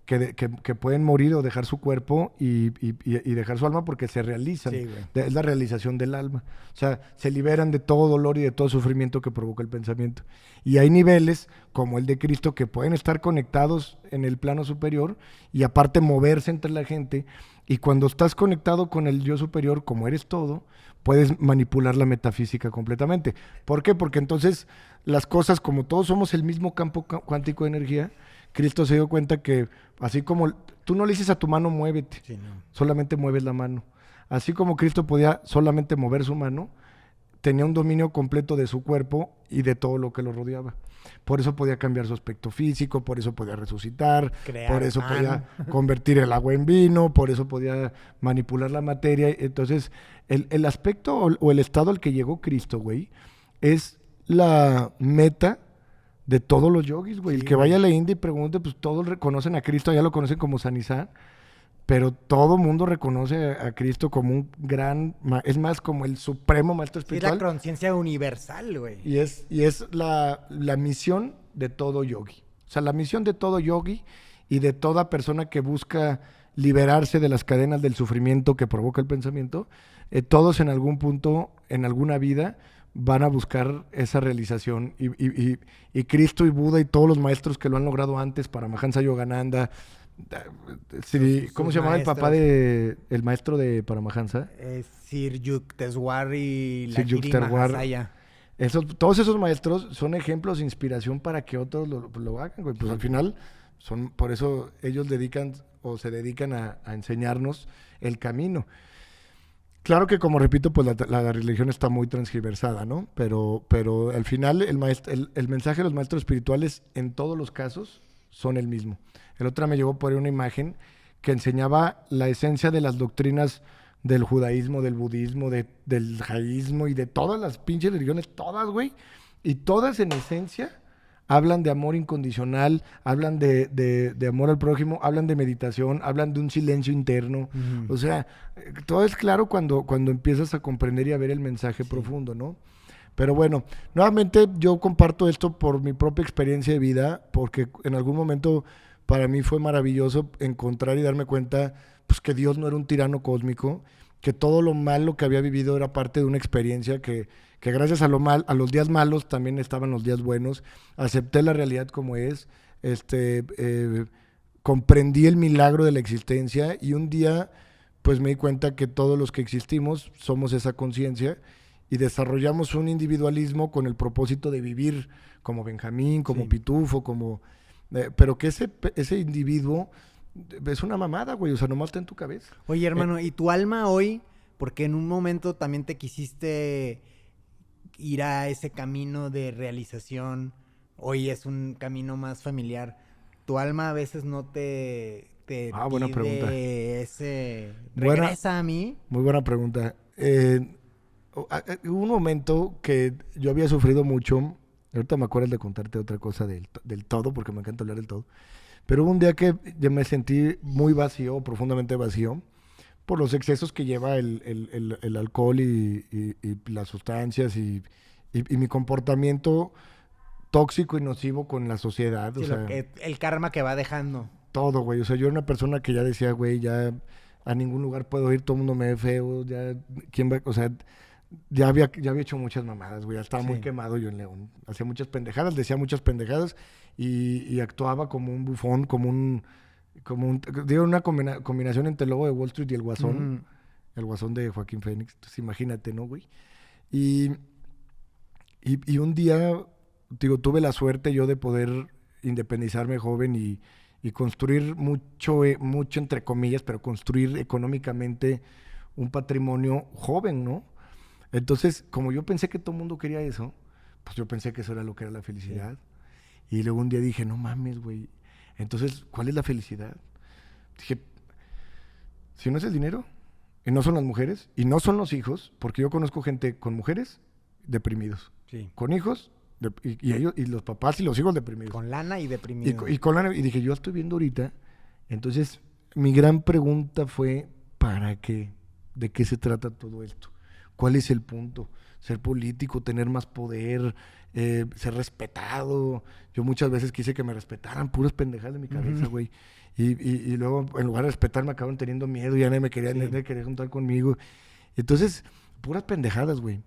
Speaker 2: que pueden morir o dejar su cuerpo y dejar su alma porque se realizan.
Speaker 1: Sí,
Speaker 2: es la realización del alma. O sea, se liberan de todo dolor y de todo sufrimiento que provoca el pensamiento. Y hay niveles, como el de Cristo, que pueden estar conectados en el plano superior y aparte moverse entre la gente. Y cuando estás conectado con el yo superior, como eres todo, puedes manipular la metafísica completamente. ¿Por qué? Porque entonces las cosas, como todos somos el mismo campo cuántico de energía, Cristo se dio cuenta que así como tú no le dices a tu mano muévete, solamente mueves la mano. Así como Cristo podía solamente mover su mano, tenía un dominio completo de su cuerpo y de todo lo que lo rodeaba. Por eso podía cambiar su aspecto físico, por eso podía resucitar, por eso podía convertir el agua en vino, por eso podía manipular la materia. Entonces, el aspecto o el estado al que llegó Cristo, güey, es la meta de todos los yogis, güey. El que vaya a la India y pregunte, pues todos reconocen a Cristo, ya lo conocen como Sanizá, pero todo mundo reconoce a Cristo como un gran, es más, como el supremo maestro espiritual.
Speaker 1: Es la conciencia universal, güey.
Speaker 2: Y es la misión de todo yogi. O sea, la misión de todo yogi y de toda persona que busca liberarse de las cadenas del sufrimiento que provoca el pensamiento, todos en algún punto, en alguna vida, van a buscar esa realización. Y Cristo y Buda y todos los maestros que lo han logrado antes, Paramahansa Yogananda, ¿cómo se llamaba el papá el maestro de Paramahansa?
Speaker 1: Sir Yukteswar y
Speaker 2: Sir
Speaker 1: Lahiri Mahasaya.
Speaker 2: Todos esos maestros son ejemplos de inspiración para que otros lo hagan, güey. Pues al final, por eso ellos se dedican a enseñarnos el camino. Claro que, como repito, pues la religión está muy transgiversada, ¿no? Pero al final el mensaje de los maestros espirituales en todos los casos son el mismo. El otro me llevó por ahí una imagen que enseñaba la esencia de las doctrinas del judaísmo, del budismo, del jaísmo y de todas las pinches religiones, todas, güey. Y todas en esencia hablan de amor incondicional, hablan de amor al prójimo, hablan de meditación, hablan de un silencio interno. O sea, todo es claro cuando empiezas a comprender y a ver el mensaje profundo, ¿no? Pero bueno, nuevamente yo comparto esto por mi propia experiencia de vida, porque en algún momento para mí fue maravilloso encontrar y darme cuenta pues, que Dios no era un tirano cósmico, que todo lo malo que había vivido era parte de una experiencia que gracias a los días malos también estaban los días buenos. Acepté la realidad como es, comprendí el milagro de la existencia y un día pues me di cuenta que todos los que existimos somos esa conciencia y desarrollamos un individualismo con el propósito de vivir como Benjamín, como Pitufo, pero que ese individuo es una mamada, güey, o sea, nomás está en tu cabeza.
Speaker 1: Oye, hermano, ¿y tu alma hoy? Porque en un momento también te quisiste ir a ese camino de realización, hoy es un camino más familiar. ¿Tu alma a veces no te
Speaker 2: buena pregunta.
Speaker 1: regresa a mí?
Speaker 2: Muy buena pregunta. Hubo un momento que yo había sufrido mucho. Ahorita me acuerdo de contarte otra cosa del todo, porque me encanta hablar del todo. Pero hubo un día que yo me sentí muy vacío, profundamente vacío, por los excesos que lleva el alcohol y las sustancias y mi comportamiento tóxico y nocivo con la sociedad.
Speaker 1: Sí, el karma que va dejando.
Speaker 2: Todo, güey. O sea, yo era una persona que ya decía, güey, ya a ningún lugar puedo ir, todo el mundo me ve feo, ya, ¿quién va? O sea, ya había hecho muchas mamadas, güey. Ya estaba muy
Speaker 1: Sí.
Speaker 2: quemado yo en León. Hacía muchas pendejadas, decía muchas pendejadas y actuaba como un bufón, digo, una combinación entre el Lobo de Wall Street y
Speaker 1: Ujú.
Speaker 2: el Guasón de Joaquín Phoenix. Entonces, imagínate, ¿no, güey? Y, y un día, digo, tuve la suerte yo de poder independizarme joven y construir mucho entre comillas, pero construir económicamente un patrimonio joven, ¿no? Entonces, como yo pensé que todo el mundo quería eso, pues yo pensé que eso era lo que era la
Speaker 1: Sí.
Speaker 2: felicidad. Y luego un día dije, no mames, güey. Entonces, ¿cuál es la felicidad? Dije, si no es el dinero, y no son las mujeres, y no son los hijos, porque yo conozco gente con mujeres deprimidos,
Speaker 1: Sí.
Speaker 2: con hijos, y ellos, y los papás y los hijos deprimidos.
Speaker 1: Con lana y
Speaker 2: Y,
Speaker 1: deprimido.
Speaker 2: y dije, yo estoy viendo ahorita. Entonces, mi gran pregunta fue, ¿para qué? ¿De qué se trata todo esto? ¿Cuál es el punto? Ser político, tener más poder, ser respetado. Yo muchas veces quise que me respetaran, puras pendejadas de mi cabeza,
Speaker 1: Ujú.
Speaker 2: güey. Y luego, en lugar de respetarme, acaban teniendo miedo, ya nadie me quería,
Speaker 1: Sí.
Speaker 2: nadie quería juntar conmigo. Entonces, puras pendejadas, güey.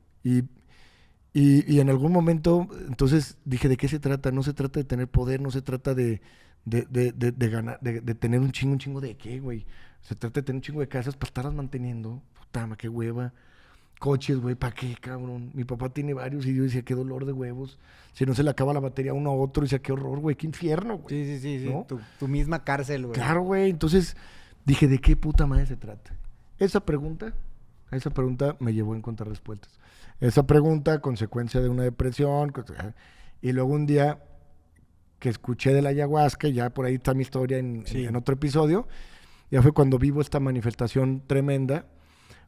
Speaker 2: Y en algún momento, entonces dije, ¿de qué se trata? No se trata de tener poder, no se trata de ganar, de tener un chingo de qué, güey. Se trata de tener un chingo de casas para estarlas manteniendo. Puta, qué hueva. Coches, güey, ¿para qué, cabrón? Mi papá tiene varios y yo decía, qué dolor de huevos. Si no se le acaba la batería a uno a otro, decía, qué horror, güey, qué infierno, güey.
Speaker 1: Sí, sí, sí, sí.
Speaker 2: ¿No?
Speaker 1: Tu misma cárcel, güey.
Speaker 2: Claro, güey. Entonces dije, ¿de qué puta madre se trata? Esa pregunta, esa pregunta me llevó a encontrar respuestas. Esa pregunta, consecuencia de una depresión. Y luego un día que escuché de la ayahuasca, y ya por ahí está mi historia
Speaker 1: Sí.
Speaker 2: en otro episodio, ya fue cuando vivo esta manifestación tremenda.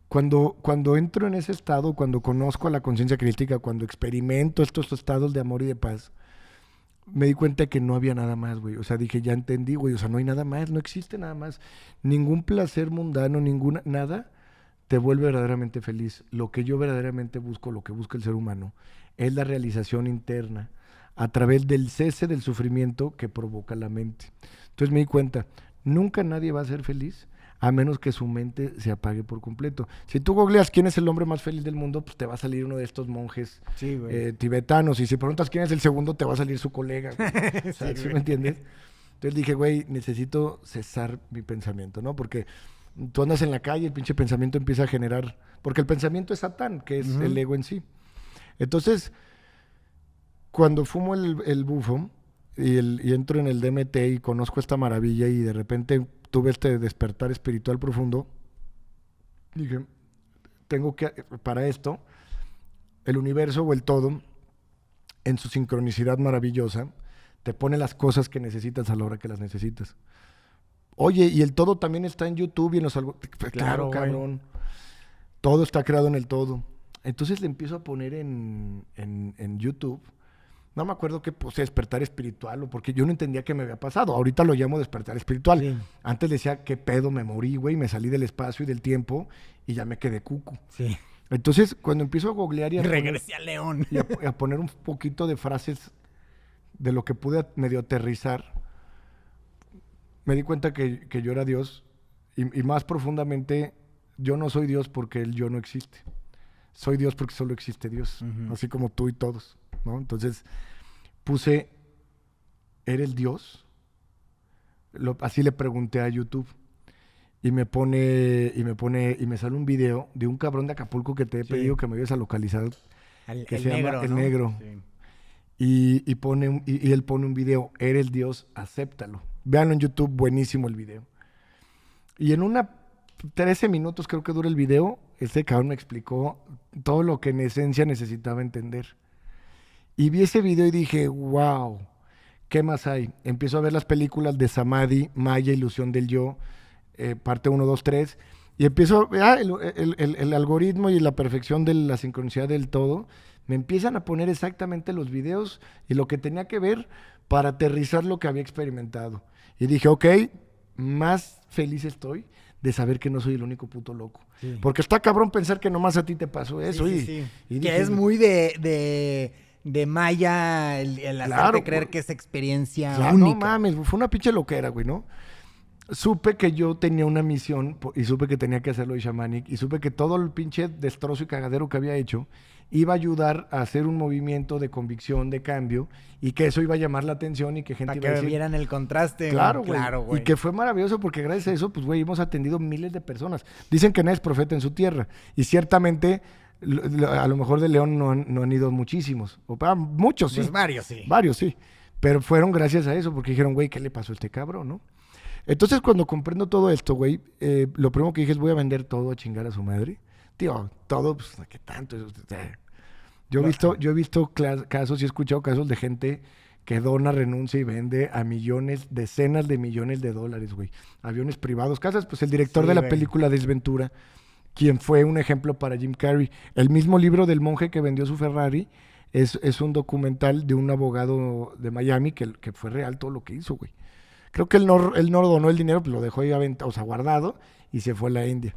Speaker 2: Cuando entro en ese estado, cuando conozco a la conciencia crística, cuando experimento estos estados de amor y de paz, me di cuenta que no había nada más, güey. O sea, dije, ya entendí, güey. O sea, no hay nada más, no existe nada más. Ningún placer mundano, nada te vuelve verdaderamente feliz. Lo que yo verdaderamente busco, lo que busca el ser humano, es la realización interna a través del cese del sufrimiento que provoca la mente. Entonces me di cuenta, nunca nadie va a ser feliz a menos que su mente se apague por completo. Si tú googleas quién es el hombre más feliz del mundo, pues te va a salir uno de estos monjes
Speaker 1: Sí, güey.
Speaker 2: tibetanos. Y si preguntas quién es el segundo, te va a salir su colega, güey. O sea,
Speaker 1: Sí,
Speaker 2: ¿sí
Speaker 1: güey.
Speaker 2: me entiendes? Entonces dije, güey, necesito cesar mi pensamiento, ¿no? Porque tú andas en la calle, el pinche pensamiento empieza a generar... Porque el pensamiento es Satán, que es el
Speaker 1: Ujú.
Speaker 2: ego en sí. Entonces, cuando fumo el bufo y entro en el DMT y conozco esta maravilla y de repente tuve este despertar espiritual profundo, dije, tengo que, para esto, el universo o el todo, en su sincronicidad maravillosa, te pone las cosas que necesitas a la hora que las necesitas. Oye, y el todo también está en YouTube y en los algoritmos. Claro,
Speaker 1: Claro, güey.
Speaker 2: cabrón. Todo está creado en el todo. Entonces le empiezo a poner en YouTube. No me acuerdo qué puse, despertar espiritual, o porque yo no entendía qué me había pasado. Ahorita lo llamo despertar espiritual.
Speaker 1: Sí,
Speaker 2: Antes decía, qué pedo, me morí, güey, me salí del espacio y del tiempo y ya me quedé cucu.
Speaker 1: sí.
Speaker 2: Entonces, cuando empiezo a googlear y a poner,
Speaker 1: Regresé a León.
Speaker 2: y a poner un poquito de frases de lo que pude medio aterrizar, me di cuenta que yo era Dios y más profundamente, yo no soy Dios porque el yo no existe. Soy Dios porque solo existe Dios,
Speaker 1: Ujú.
Speaker 2: así como tú y todos, ¿no? Entonces puse, ¿eres Dios? Así le pregunté a YouTube y y me sale un video de un cabrón de Acapulco que te he
Speaker 1: Sí.
Speaker 2: pedido que me ayudes a localizar, que
Speaker 1: El
Speaker 2: se llama
Speaker 1: negro,
Speaker 2: El
Speaker 1: ¿no?
Speaker 2: Negro.
Speaker 1: Sí.
Speaker 2: Y él pone un video, eres Dios, acéptalo. Véanlo en YouTube, buenísimo el video. Y en 13 minutos creo que dura el video, este cabrón me explicó todo lo que en esencia necesitaba entender. Y vi ese video y dije, wow, ¿qué más hay? Empiezo a ver las películas de Samadhi, Maya, Ilusión del Yo, parte 1, 2, 3, y empiezo, el algoritmo y la perfección de la sincronicidad del todo, me empiezan a poner exactamente los videos y lo que tenía que ver para aterrizar lo que había experimentado. Y dije, ok, más feliz estoy de saber que no soy el único puto loco.
Speaker 1: Sí.
Speaker 2: Porque está cabrón pensar que nomás a ti te pasó eso.
Speaker 1: Sí,
Speaker 2: y,
Speaker 1: sí, sí.
Speaker 2: y
Speaker 1: Que
Speaker 2: dije,
Speaker 1: es muy de Maya el hacerte
Speaker 2: Claro,
Speaker 1: creer
Speaker 2: güey.
Speaker 1: que es experiencia
Speaker 2: claro,
Speaker 1: única.
Speaker 2: no mames, fue una pinche loquera, güey, ¿no? supe que yo tenía una misión y supe que tenía que hacerlo de Shamanic y supe que todo el pinche destrozo y cagadero que había hecho iba a ayudar a hacer un movimiento de convicción, de cambio, y que eso iba a llamar la atención y que gente
Speaker 1: Para
Speaker 2: iba a
Speaker 1: que
Speaker 2: decir...
Speaker 1: vieran el contraste.
Speaker 2: Claro, güey.
Speaker 1: Claro,
Speaker 2: Y
Speaker 1: güey.
Speaker 2: que fue maravilloso porque gracias a eso, pues, güey, hemos atendido miles de personas. Dicen que nadie es profeta en su tierra. Y ciertamente, a lo mejor de León no han ido muchísimos. Muchos, sí.
Speaker 1: Pues varios, sí.
Speaker 2: Varios, sí. Pero fueron gracias a eso porque dijeron, güey, ¿qué le pasó a este cabrón, no? Entonces, cuando comprendo todo esto, güey, lo primero que dije es voy a vender todo a chingar a su madre. Tío, todo, pues, ¿qué tanto? Yo he visto casos y he escuchado casos de gente que dona, renuncia y vende a millones, decenas de millones de dólares, güey. Aviones privados, casas, pues el director
Speaker 1: Sí,
Speaker 2: de la
Speaker 1: güey.
Speaker 2: película Desventura, quien fue un ejemplo para Jim Carrey. El mismo libro del monje que vendió su Ferrari es un documental de un abogado de Miami que fue real todo lo que hizo, güey. Creo que él no donó el dinero, pues lo dejó ahí o sea, guardado y se fue a la India.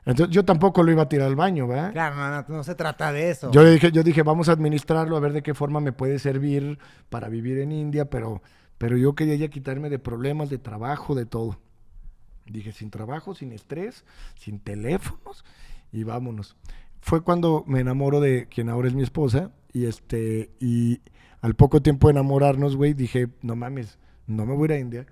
Speaker 2: Entonces yo tampoco lo iba a tirar al baño, ¿verdad?
Speaker 1: Claro, no se trata de eso.
Speaker 2: Yo dije, vamos a administrarlo, a ver de qué forma me puede servir para vivir en India, pero yo quería ya quitarme de problemas, de trabajo, de todo. Dije, sin trabajo, sin estrés, sin teléfonos, y vámonos. Fue cuando me enamoro de quien ahora es mi esposa, y al poco tiempo de enamorarnos, güey, dije, no mames, no me voy a ir a India,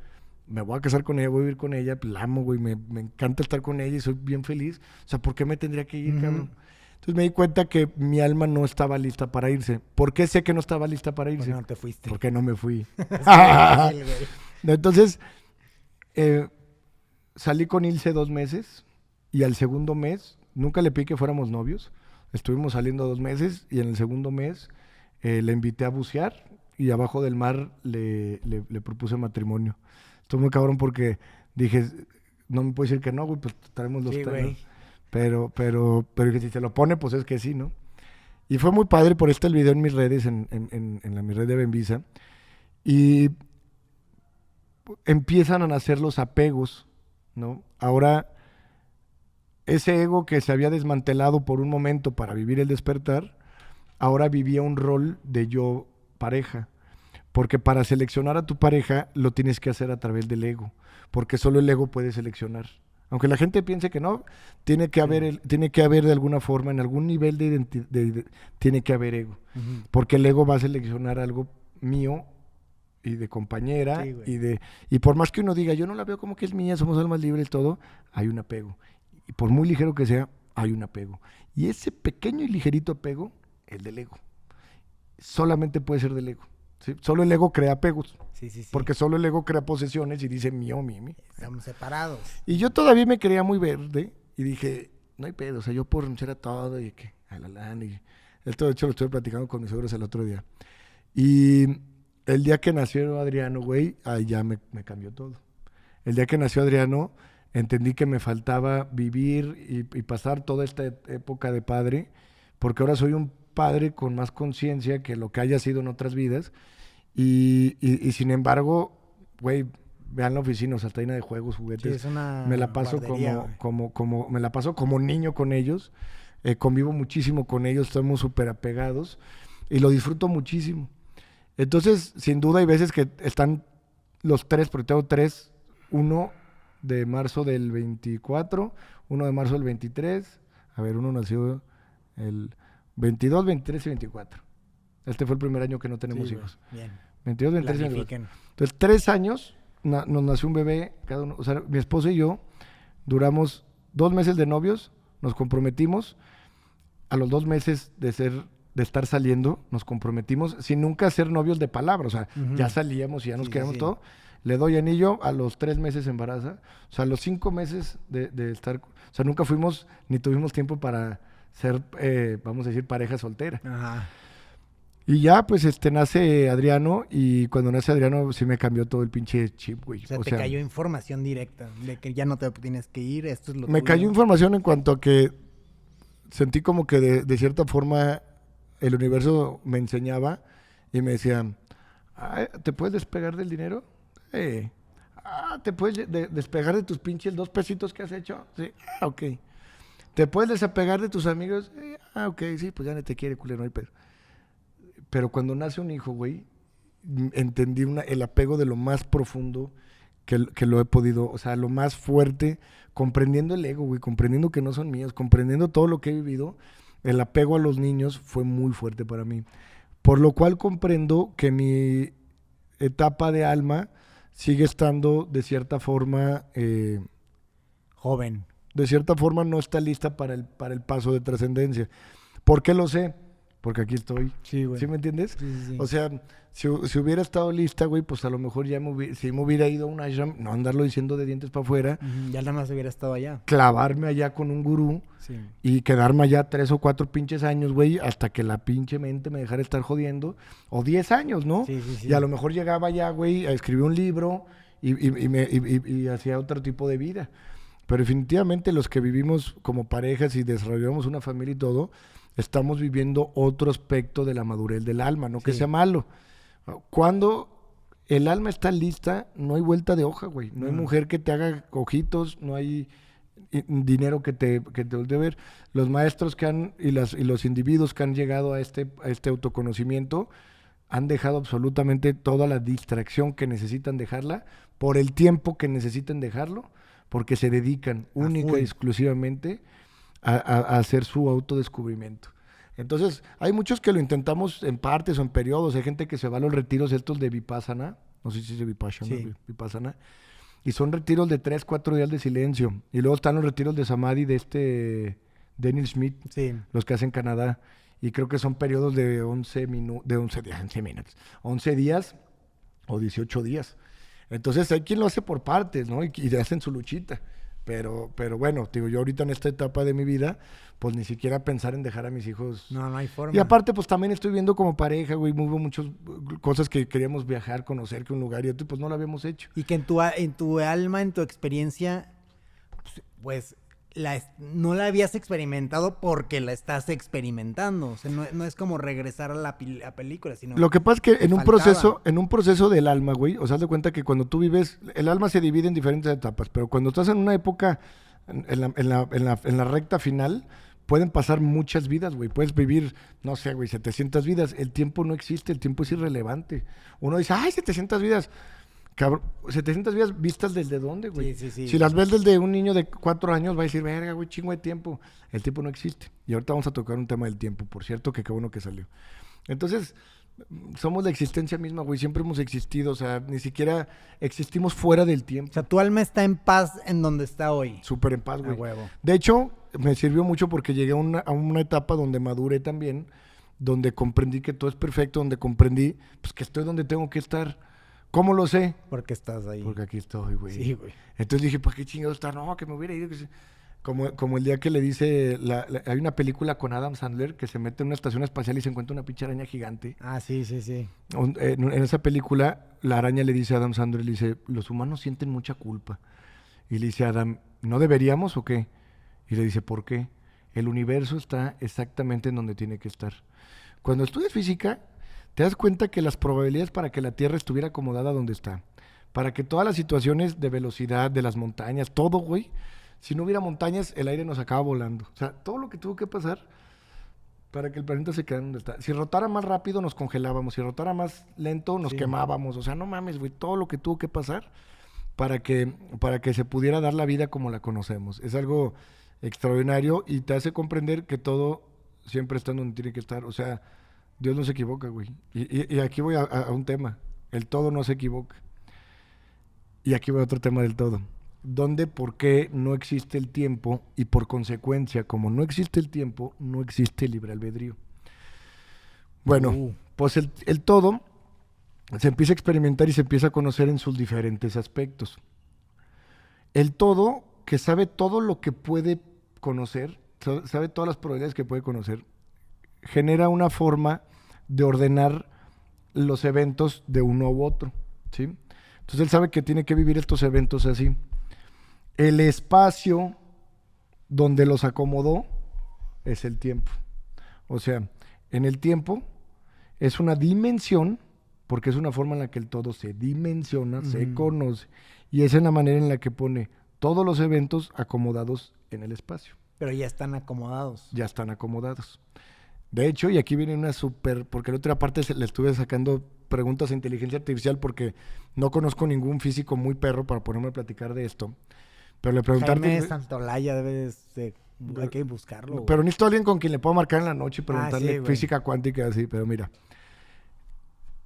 Speaker 2: me voy a casar con ella, voy a vivir con ella, la amo, güey, me encanta estar con ella y soy bien feliz. O sea, ¿por qué me tendría que ir, cabrón? Entonces me di cuenta que mi alma no estaba lista para irse. ¿Por qué sé que no estaba lista para irse?
Speaker 1: ¿Por qué no te fuiste?
Speaker 2: Porque no me fui.
Speaker 1: Es difícil, güey.
Speaker 2: Entonces, salí con Ilse 2 meses y al segundo mes, nunca le pedí que fuéramos novios. Estuvimos saliendo 2 meses y en el segundo mes le invité a bucear y abajo del mar le propuse matrimonio. Estuvo muy cabrón porque dije, no me puede decir que no, güey, pues traemos los
Speaker 1: Sí,
Speaker 2: tres,
Speaker 1: güey.
Speaker 2: ¿no? Pero que si se lo pone, pues es que sí, ¿no? Y fue muy padre, por el video en mis redes, mi red de Benvisa. Y empiezan a nacer los apegos, ¿no? Ahora, ese ego que se había desmantelado por un momento para vivir el despertar, ahora vivía un rol de yo pareja. Porque para seleccionar a tu pareja lo tienes que hacer a través del ego. Porque solo el ego puede seleccionar. Aunque la gente piense que no, tiene que haber de alguna forma, en algún nivel de identidad, tiene que haber ego. Porque el ego va a seleccionar algo mío y de compañera.
Speaker 1: Sí, güey.
Speaker 2: Y por más que uno diga, yo no la veo como que es mía, somos almas libres, todo, hay un apego. Y por muy ligero que sea, hay un apego. Y ese pequeño y ligerito apego, el del ego. Solamente puede ser del ego. ¿Sí? Solo el ego crea apegos.
Speaker 1: Sí, sí, sí.
Speaker 2: Porque solo el ego crea posesiones y dice mío, mi.
Speaker 1: Estamos separados.
Speaker 2: Y yo todavía me creía muy verde y dije, no hay pedo, o sea, yo puedo renunciar a todo y que a la lana. Y esto, de hecho, lo estuve platicando con mis suegros el otro día. Y el día que nació Adriano, güey, ahí ya me cambió todo. El día que nació Adriano, entendí que me faltaba vivir y pasar toda esta época de padre, porque ahora soy un padre con más conciencia que lo que haya sido en otras vidas. Y sin embargo, güey, vean la oficina, o sea, está llena de juegos, juguetes.
Speaker 1: Sí, es una
Speaker 2: me la paso
Speaker 1: guardería,
Speaker 2: me la paso como niño con ellos. Convivo muchísimo con ellos, estamos súper apegados y lo disfruto muchísimo. Entonces, sin duda hay veces que están los tres, porque tengo tres, uno de marzo del 24, uno de marzo del 23, a ver, uno nació el 22, 23 y 24. Este fue el primer año que no tenemos hijos.
Speaker 1: Bien.
Speaker 2: 22, 23 y 24.
Speaker 1: Planifiquen.
Speaker 2: Entonces, 3 años nos nació un bebé, cada uno. O sea, mi esposo y yo duramos 2 meses de novios, nos comprometimos. A los 2 meses de estar saliendo, nos comprometimos sin nunca ser novios de palabra. O sea, ya salíamos y ya nos queríamos todo. Le doy anillo, a los 3 meses embaraza. O sea, a los 5 meses de estar. O sea, nunca fuimos ni tuvimos tiempo para ser, vamos a decir, pareja soltera.
Speaker 1: Ajá.
Speaker 2: Y ya, pues, nace Adriano, y cuando nace Adriano sí me cambió todo el pinche chip, güey.
Speaker 1: O sea, te cayó información directa de que ya no te tienes que ir, esto es lo
Speaker 2: Me
Speaker 1: tuyo.
Speaker 2: cayó información en cuanto a que sentí como que de cierta forma el universo me enseñaba y me decía, ¿te puedes despegar del dinero? ¿Te puedes despegar de tus pinches 2 pesitos que has hecho? Sí, ok. ¿Te puedes desapegar de tus amigos? Ok, sí, pues ya no te quiere, culero, no hay pedo. Pero cuando nace un hijo, güey, entendí el apego de lo más profundo que lo he podido, o sea, lo más fuerte, comprendiendo el ego, güey, comprendiendo que no son míos, comprendiendo todo lo que he vivido, el apego a los niños fue muy fuerte para mí. Por lo cual comprendo que mi etapa de alma sigue estando de cierta forma,
Speaker 1: Joven.
Speaker 2: de cierta forma no está lista para el paso de trascendencia. ¿Por qué lo sé? Porque aquí estoy.
Speaker 1: Sí, güey.
Speaker 2: ¿Sí me entiendes?
Speaker 1: Sí, sí, sí.
Speaker 2: O sea, si hubiera estado lista, güey, pues a lo mejor ya si me hubiera ido a un ashram, no andarlo diciendo de dientes para afuera,
Speaker 1: Ujú, ya nada más hubiera estado allá.
Speaker 2: clavarme allá con un gurú
Speaker 1: Sí.
Speaker 2: y quedarme allá 3 o 4 pinches años, güey, hasta que la pinche mente me dejara estar jodiendo. O 10 años, ¿no?
Speaker 1: Sí, sí, sí.
Speaker 2: Y a lo mejor llegaba allá, güey, a escribir un libro y hacía otro tipo de vida. Pero definitivamente los que vivimos como parejas y desarrollamos una familia y todo, estamos viviendo otro aspecto de la madurez del alma, no que
Speaker 1: Sí.
Speaker 2: sea malo. Cuando el alma está lista, no hay vuelta de hoja, güey. No hay mujer que te haga ojitos, no hay dinero que te voltee a ver. Los maestros y los individuos que han llegado a este autoconocimiento han dejado absolutamente toda la distracción que necesitan dejarla por el tiempo que necesiten dejarlo, porque se dedican única
Speaker 1: full.
Speaker 2: y exclusivamente a hacer su autodescubrimiento. Entonces, hay muchos que lo intentamos en partes o en periodos. Hay gente que se va a los retiros estos de Vipassana, no sé si es Vipassana,
Speaker 1: Sí.
Speaker 2: Vipassana, y son retiros de 3, 4 días de silencio. Y luego están los retiros de Samadhi de Daniel Schmidt,
Speaker 1: Sí.
Speaker 2: los que hacen en Canadá. Y creo que son periodos de 11 minutos, 11 días o 18 días. Entonces hay quien lo hace por partes, ¿no? Y hacen su luchita. Pero bueno, digo, yo ahorita en esta etapa de mi vida, pues ni siquiera pensar en dejar a mis hijos.
Speaker 1: No, no hay forma.
Speaker 2: Y aparte, pues también estoy viendo como pareja, güey, hubo muchas cosas que queríamos viajar, conocer que un lugar y otro, pues no lo habíamos hecho.
Speaker 1: Y que en tu alma, en tu experiencia, pues no la habías experimentado porque la estás experimentando. O sea, no es como regresar a la película, sino...
Speaker 2: Lo que pasa es que
Speaker 1: te
Speaker 2: en un
Speaker 1: faltaba.
Speaker 2: proceso del alma, güey, o sea, haz de cuenta que cuando tú vives, el alma se divide en diferentes etapas, pero cuando estás en una época, en la recta final, pueden pasar muchas vidas, güey. Puedes vivir, no sé, güey, 700 vidas. El tiempo no existe, el tiempo es irrelevante. Uno dice, ay, 700 vidas. Cabrón, 700 vidas vistas desde dónde, güey.
Speaker 1: Sí, sí, sí.
Speaker 2: Si las ves desde un niño de 4 años, va a decir, verga, güey, chingo de tiempo. El tiempo no existe. Y ahorita vamos a tocar un tema del tiempo, por cierto, que qué bueno que salió. Entonces, somos la existencia misma, güey. Siempre hemos existido, o sea, ni siquiera existimos fuera del
Speaker 1: O
Speaker 2: tiempo.
Speaker 1: sea, tu alma está en paz en donde está hoy.
Speaker 2: Súper en paz,
Speaker 1: A
Speaker 2: güey.
Speaker 1: huevo.
Speaker 2: De hecho, me sirvió mucho porque llegué a una etapa donde maduré también, donde comprendí que todo es perfecto, donde comprendí pues, que estoy donde tengo que estar. ¿Cómo lo sé?
Speaker 1: Porque estás ahí.
Speaker 2: Porque aquí estoy, güey.
Speaker 1: Sí, güey.
Speaker 2: Entonces dije, ¿para qué chingado estar? No, que me hubiera ido. Como el día que le dice, hay una película con Adam Sandler que se mete en una estación espacial y se encuentra una pinche araña gigante.
Speaker 1: Ah, sí, sí, sí.
Speaker 2: En esa película, la araña le dice a Adam Sandler, le dice, los humanos sienten mucha culpa. Y le dice a Adam, ¿no deberíamos o qué? Y le dice, ¿por qué? El universo está exactamente en donde tiene que estar. Cuando estudias física, te das cuenta que las probabilidades para que la Tierra estuviera acomodada donde está, para que todas las situaciones de velocidad, de las montañas, todo, güey, si no hubiera montañas, el aire nos acaba volando. O sea, todo lo que tuvo que pasar para que el planeta se quedara donde está. Si rotara más rápido, nos congelábamos. Si rotara más lento, nos
Speaker 1: Sí.
Speaker 2: quemábamos. O sea, no mames, güey, todo lo que tuvo que pasar para que se pudiera dar la vida como la conocemos. Es algo extraordinario y te hace comprender que todo siempre está donde tiene que estar. O sea, Dios no se equivoca, güey. Y aquí voy a un tema. El todo no se equivoca. Y aquí voy a otro tema del todo. ¿Dónde, por qué no existe el tiempo? Y por consecuencia, como no existe el tiempo, no existe el libre albedrío. Bueno, pues el todo se empieza a experimentar y se empieza a conocer en sus diferentes aspectos. El todo, que sabe todo lo que puede conocer, sabe todas las probabilidades que puede conocer, genera una forma de ordenar los eventos de uno u otro, ¿sí? Entonces él sabe que tiene que vivir estos eventos así. El espacio donde los acomodó es el tiempo. O sea, en el tiempo es una dimensión, porque es una forma en la que el todo se dimensiona, se conoce, y es en la manera en la que pone todos los eventos acomodados en el espacio.
Speaker 1: Pero ya están acomodados.
Speaker 2: Ya están acomodados. De hecho, y aquí viene una súper, porque la otra parte le estuve sacando preguntas a inteligencia artificial porque no conozco ningún físico muy perro para ponerme a platicar de esto. Pero le preguntarte...
Speaker 1: Jaime Santolaya hay que buscarlo. Güey.
Speaker 2: Pero necesito a alguien con quien le puedo marcar en la noche y preguntarle
Speaker 1: sí,
Speaker 2: física cuántica, así. Pero mira,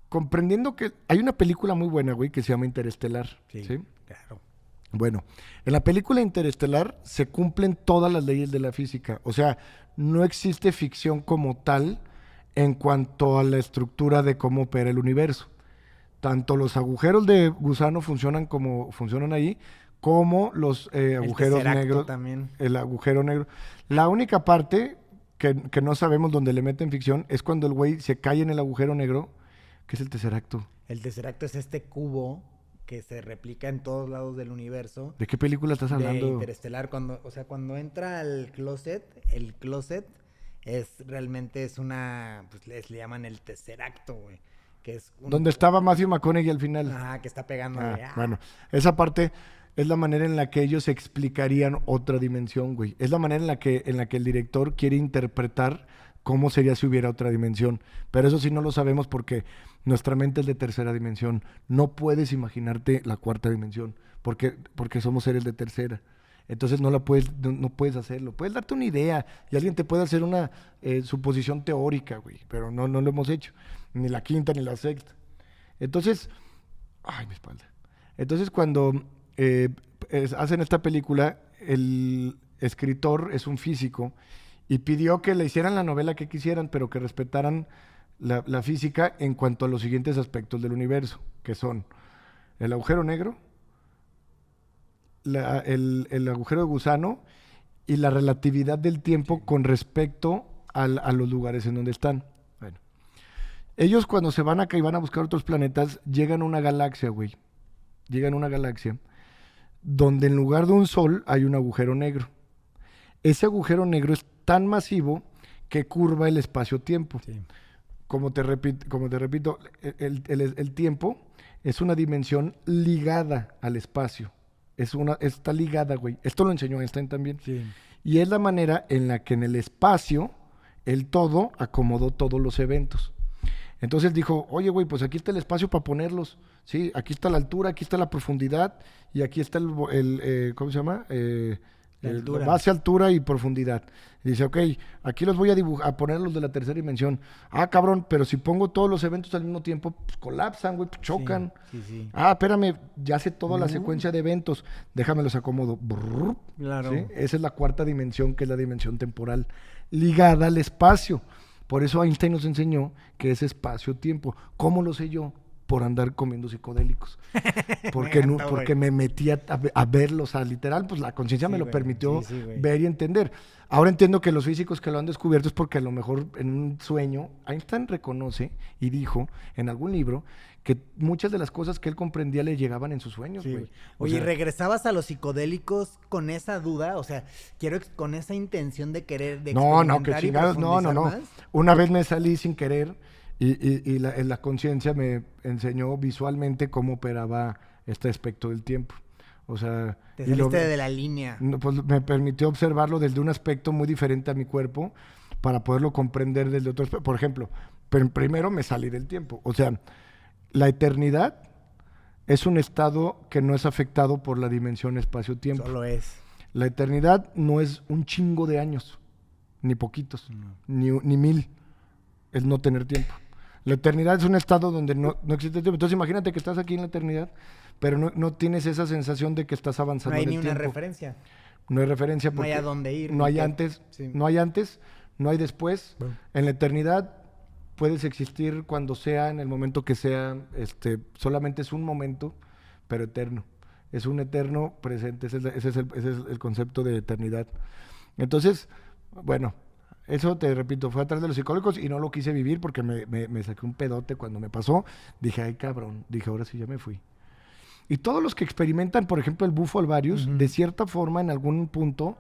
Speaker 2: comprendiendo que hay una película muy buena, güey, que se llama Interestelar. Sí,
Speaker 1: claro.
Speaker 2: Bueno, en la película Interestelar se cumplen todas las leyes de la física. O sea, no existe ficción como tal en cuanto a la estructura de cómo opera el universo. Tanto los agujeros de gusano funcionan como funcionan ahí, como los agujeros negros.
Speaker 1: También.
Speaker 2: El agujero negro. La única parte que no sabemos dónde le meten ficción es cuando el güey se cae en el agujero negro, que es el tesseracto.
Speaker 1: El tesseracto es este cubo que se replica en todos lados del universo.
Speaker 2: ¿De qué película estás hablando?
Speaker 1: De Interestelar. Cuando entra al closet, el closet realmente es una, pues le llaman el tesseracto, güey. Que es
Speaker 2: donde estaba Matthew McConaughey al final.
Speaker 1: Ajá, que está pegando.
Speaker 2: Bueno, esa parte es la manera en la que ellos explicarían otra dimensión, güey. Es la manera en la que el director quiere interpretar cómo sería si hubiera otra dimensión. Pero eso sí no lo sabemos porque nuestra mente es de tercera dimensión. No puedes imaginarte la cuarta dimensión porque somos seres de tercera. Entonces no puedes hacerlo. Puedes darte una idea y alguien te puede hacer una suposición teórica, güey. Pero no lo hemos hecho. Ni la quinta ni la sexta. Entonces, ay, mi espalda. Entonces cuando hacen esta película, el escritor es un físico y pidió que le hicieran la novela que quisieran, pero que respetaran la física en cuanto a los siguientes aspectos del universo, que son el agujero negro, el agujero de gusano y la relatividad del tiempo con respecto a los lugares en donde están. Bueno, ellos cuando se van acá y van a buscar otros planetas, llegan a una galaxia, güey. Llegan a una galaxia donde en lugar de un sol hay un agujero negro. Ese agujero negro es tan masivo que curva el espacio-tiempo. Sí. Como te repito, el tiempo es una dimensión ligada al espacio. Está ligada, güey. Esto lo enseñó Einstein también. Sí. Y es la manera en la que en el espacio el todo acomodó todos los eventos. Entonces dijo, oye, güey, pues aquí está el espacio para ponerlos. Sí, aquí está la altura, aquí está la profundidad y aquí está ¿cómo se llama? Base, altura y profundidad. Y dice, ok, aquí los voy a poner los de la tercera dimensión. Ah, cabrón, pero si pongo todos los eventos al mismo tiempo, pues colapsan, güey, pues chocan. Sí. Ah, espérame, ya sé toda la secuencia de eventos. Déjame los acomodo. Brrr,
Speaker 1: claro.
Speaker 2: ¿sí? Esa es la cuarta dimensión, que es la dimensión temporal, ligada al espacio. Por eso Einstein nos enseñó que es espacio-tiempo. ¿Cómo lo sé yo? Por andar comiendo psicodélicos. Porque me metí a verlos, literal, pues la conciencia me lo permitió ver y entender. Ahora entiendo que los físicos que lo han descubierto es porque a lo mejor en un sueño, Einstein reconoce y dijo en algún libro que muchas de las cosas que él comprendía le llegaban en sus sueños, güey. Sí.
Speaker 1: Oye, ¿regresabas a los psicodélicos con esa duda? O sea, con esa intención de querer, de
Speaker 2: No, que chingados, no. Más? Una vez me salí sin querer y la conciencia me enseñó visualmente cómo operaba este aspecto del tiempo. O sea...
Speaker 1: Te saliste de la línea.
Speaker 2: Pues me permitió observarlo desde un aspecto muy diferente a mi cuerpo para poderlo comprender desde otro aspecto. Por ejemplo, primero me salí del tiempo. O sea, la eternidad es un estado que no es afectado por la dimensión espacio-tiempo.
Speaker 1: Solo es.
Speaker 2: La eternidad no es un chingo de años, ni poquitos, ni 1000. Es no tener tiempo. La eternidad es un estado donde no existe tiempo. Entonces imagínate que estás aquí en la eternidad, pero no tienes esa sensación de que estás avanzando en el tiempo.
Speaker 1: No hay ni una referencia.
Speaker 2: No hay referencia porque
Speaker 1: no hay a dónde ir.
Speaker 2: No hay antes, no hay después. Bueno. En la eternidad puedes existir cuando sea, en el momento que sea. Solamente es un momento, pero eterno. Es un eterno presente. Ese es el concepto de eternidad. Entonces, bueno... Eso, te repito, fue atrás de los psicólogos y no lo quise vivir porque me saqué un pedote cuando me pasó. Dije, ay, cabrón. Dije, ahora sí ya me fui. Y todos los que experimentan, por ejemplo, el bufo alvarius, de cierta forma, en algún punto,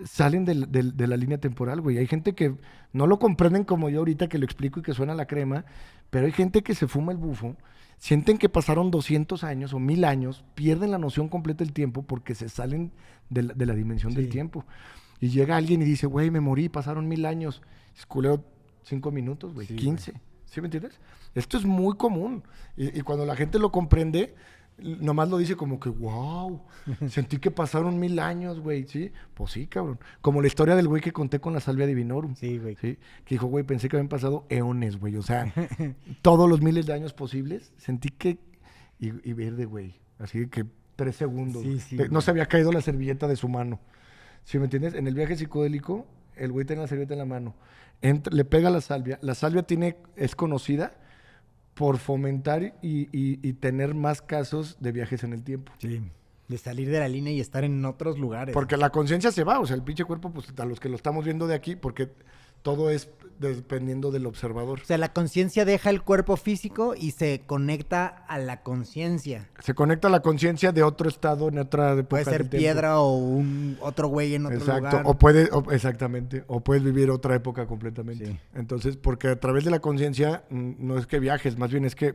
Speaker 2: salen de la línea temporal, güey. Hay gente que no lo comprenden como yo ahorita que lo explico y que suena la crema, pero hay gente que se fuma el bufo, sienten que pasaron 200 años o 1000 años, pierden la noción completa del tiempo porque se salen de la dimensión del tiempo. Y llega alguien y dice, güey, me morí, pasaron 1000 años. Esculeo 5 minutos, güey, 15. ¿Sí me entiendes? Esto es muy común. Y cuando la gente lo comprende, nomás lo dice como que, wow, sentí que pasaron 1000 años, güey, ¿sí? Pues sí, cabrón. Como la historia del güey que conté con la Salvia Divinorum.
Speaker 1: Sí, güey.
Speaker 2: ¿Sí? Que dijo, güey, pensé que habían pasado eones, güey. O sea, todos los miles de años posibles. Sentí que... Y verde, güey. Así que 3 segundos.
Speaker 1: Sí, sí,
Speaker 2: no
Speaker 1: güey.
Speaker 2: se había caído la servilleta de su mano. ¿Sí me entiendes? En el viaje psicodélico, el güey tiene la servilleta en la mano. Le pega la salvia. La salvia es conocida por fomentar y tener más casos de viajes en el tiempo.
Speaker 1: Sí. De salir de la línea y estar en otros lugares.
Speaker 2: Porque la conciencia se va, o sea, el pinche cuerpo, pues a los que lo estamos viendo de aquí, porque todo es dependiendo del observador.
Speaker 1: O sea, la conciencia deja el cuerpo físico y se conecta a la conciencia.
Speaker 2: Se conecta a la conciencia de otro estado en otra época.
Speaker 1: Puede ser
Speaker 2: del tiempo.
Speaker 1: piedra o otro güey en otro
Speaker 2: Exacto,
Speaker 1: lugar.
Speaker 2: exactamente, o puedes vivir otra época completamente.
Speaker 1: Sí.
Speaker 2: Entonces, porque a través de la conciencia no es que viajes, más bien es que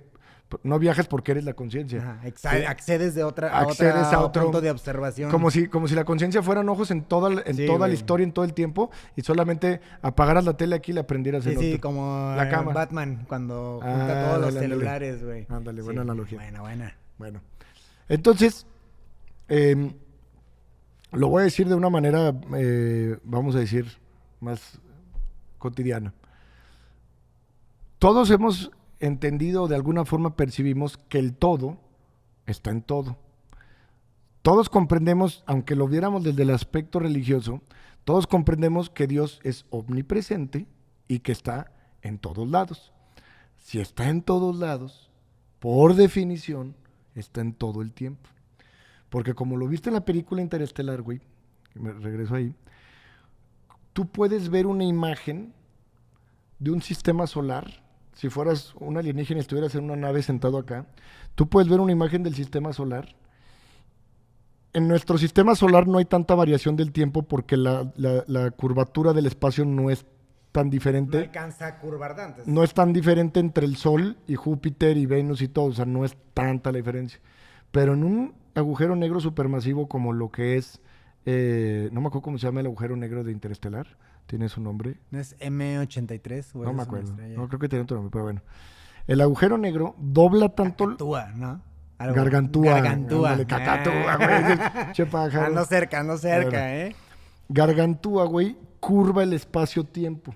Speaker 2: no viajas porque eres la conciencia.
Speaker 1: Ajá,
Speaker 2: ¿Sí?
Speaker 1: accedes a
Speaker 2: Accedes a otro
Speaker 1: punto de observación.
Speaker 2: Como si la conciencia fueran ojos en toda
Speaker 1: Sí,
Speaker 2: la
Speaker 1: güey.
Speaker 2: historia, en todo el tiempo, y solamente apagaras la tele aquí y la prendieras
Speaker 1: Sí,
Speaker 2: en
Speaker 1: sí,
Speaker 2: otro.
Speaker 1: como
Speaker 2: La cama.
Speaker 1: Batman cuando junta todos los
Speaker 2: Ándale,
Speaker 1: celulares, güey.
Speaker 2: Ándale, buena analogía.
Speaker 1: Buena.
Speaker 2: Bueno, entonces, lo voy a decir de una manera, vamos a decir, más cotidiana. Todos hemos entendido, de alguna forma percibimos que el todo está en todo. Todos comprendemos, aunque lo viéramos desde el aspecto religioso, todos comprendemos que Dios es omnipresente y que está en todos lados. Si está en todos lados, por definición, está en todo el tiempo. Porque como lo viste en la película Interestelar, güey, que me regreso ahí, tú puedes ver una imagen de un sistema solar. Si fueras un alienígena y estuvieras en una nave sentado acá, tú puedes ver una imagen del sistema solar. En nuestro sistema solar no hay tanta variación del tiempo porque la curvatura del espacio no es tan diferente.
Speaker 1: No alcanza a curvar tanto.
Speaker 2: No es tan diferente entre el Sol y Júpiter y Venus y todo, o sea, no es tanta la diferencia. Pero en un agujero negro supermasivo como lo que es, no me acuerdo cómo se llama el agujero negro de Interestelar, tiene su nombre.
Speaker 1: ¿No es M83?
Speaker 2: No me acuerdo, no creo que tiene otro nombre, pero bueno. El agujero negro dobla tanto...
Speaker 1: Gargantúa, ¿no?
Speaker 2: Gargantúa.
Speaker 1: Gargantúa.
Speaker 2: Ándale, cacatúa, güey. Che pájaro.
Speaker 1: Ando cerca,
Speaker 2: Bueno.
Speaker 1: ¿eh?
Speaker 2: Gargantúa, güey, curva el espacio-tiempo.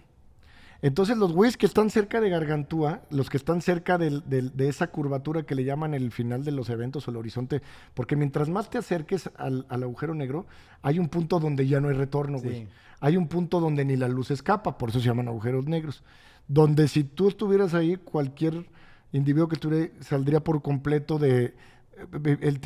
Speaker 2: Entonces los güeyes que están cerca de Gargantúa, los que están cerca de esa curvatura que le llaman el final de los eventos o el horizonte, porque mientras más te acerques al agujero negro, hay un punto donde ya no hay retorno, güey.
Speaker 1: Sí.
Speaker 2: Hay un punto donde ni la luz escapa, por eso se llaman agujeros negros. Donde si tú estuvieras ahí, cualquier individuo que estuviera saldría por completo el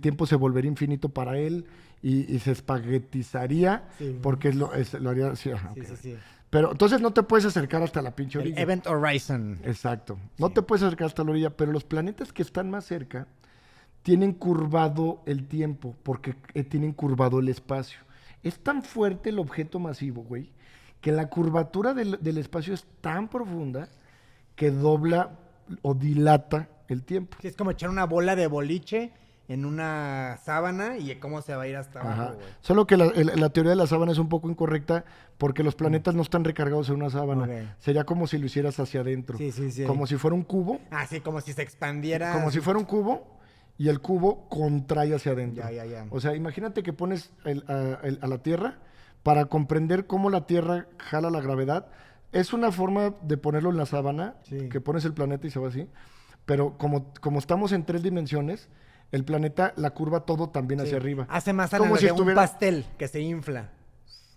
Speaker 2: tiempo se volvería infinito para él y se espaguetizaría porque lo haría... Sí, ajá,
Speaker 1: Sí,
Speaker 2: okay.
Speaker 1: sí.
Speaker 2: Pero entonces no te puedes acercar hasta la pinche orilla.
Speaker 1: El Event Horizon.
Speaker 2: Exacto. No te puedes acercar hasta la orilla, pero los planetas que están más cerca tienen curvado el tiempo porque tienen curvado el espacio. Es tan fuerte el objeto masivo, güey, que la curvatura del espacio es tan profunda que dobla o dilata el tiempo.
Speaker 1: Sí, es como echar una bola de boliche en una sábana y cómo se va a ir hasta
Speaker 2: Ajá.
Speaker 1: abajo, güey.
Speaker 2: Solo que la teoría de la sábana es un poco incorrecta porque los planetas no están recargados en una sábana.
Speaker 1: Ok.
Speaker 2: Sería como si lo hicieras hacia adentro.
Speaker 1: Sí.
Speaker 2: Como si fuera un cubo.
Speaker 1: Ah, sí, como si se expandiera.
Speaker 2: Como si fuera un cubo y el cubo contrae hacia adentro.
Speaker 1: Ya.
Speaker 2: O sea, imagínate que pones a la Tierra para comprender cómo la Tierra jala la gravedad. Es una forma de ponerlo en la sábana,
Speaker 1: Sí.
Speaker 2: que pones el planeta y se va así. Pero como estamos en 3 dimensiones, el planeta la curva todo también hacia arriba.
Speaker 1: Hace más
Speaker 2: Como
Speaker 1: analogía
Speaker 2: si
Speaker 1: un
Speaker 2: estuviera-
Speaker 1: pastel que se infla.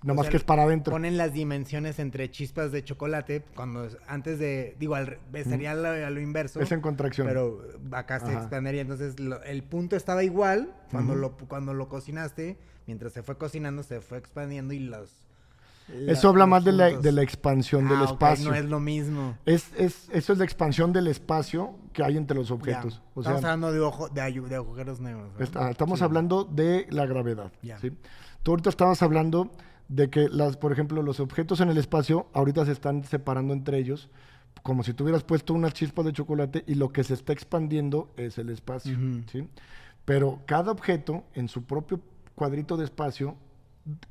Speaker 2: Nomás
Speaker 1: O sea,
Speaker 2: que es para adentro.
Speaker 1: Ponen las dimensiones entre chispas de chocolate antes de, digo, sería a lo inverso.
Speaker 2: Es en contracción.
Speaker 1: Pero acá se
Speaker 2: Ajá.
Speaker 1: expandería. Entonces, el punto estaba igual cuando lo cocinaste. Mientras se fue cocinando, se fue expandiendo y
Speaker 2: Eso habla
Speaker 1: los
Speaker 2: más de
Speaker 1: puntos.
Speaker 2: la expansión del
Speaker 1: ok,
Speaker 2: espacio.
Speaker 1: no es lo mismo.
Speaker 2: Eso es la expansión del espacio que hay entre los objetos.
Speaker 1: Ya.
Speaker 2: O sea,
Speaker 1: Estamos hablando de agujeros negros, ¿verdad?
Speaker 2: estamos
Speaker 1: Sí.
Speaker 2: hablando de la gravedad.
Speaker 1: Ya.
Speaker 2: ¿Sí? Tú ahorita estabas hablando de que, por ejemplo, los objetos en el espacio ahorita se están separando entre ellos, como si tuvieras puesto unas chispas de chocolate y lo que se está expandiendo es el espacio.
Speaker 1: Ujú.
Speaker 2: ¿Sí? Pero cada objeto en su propio cuadrito de espacio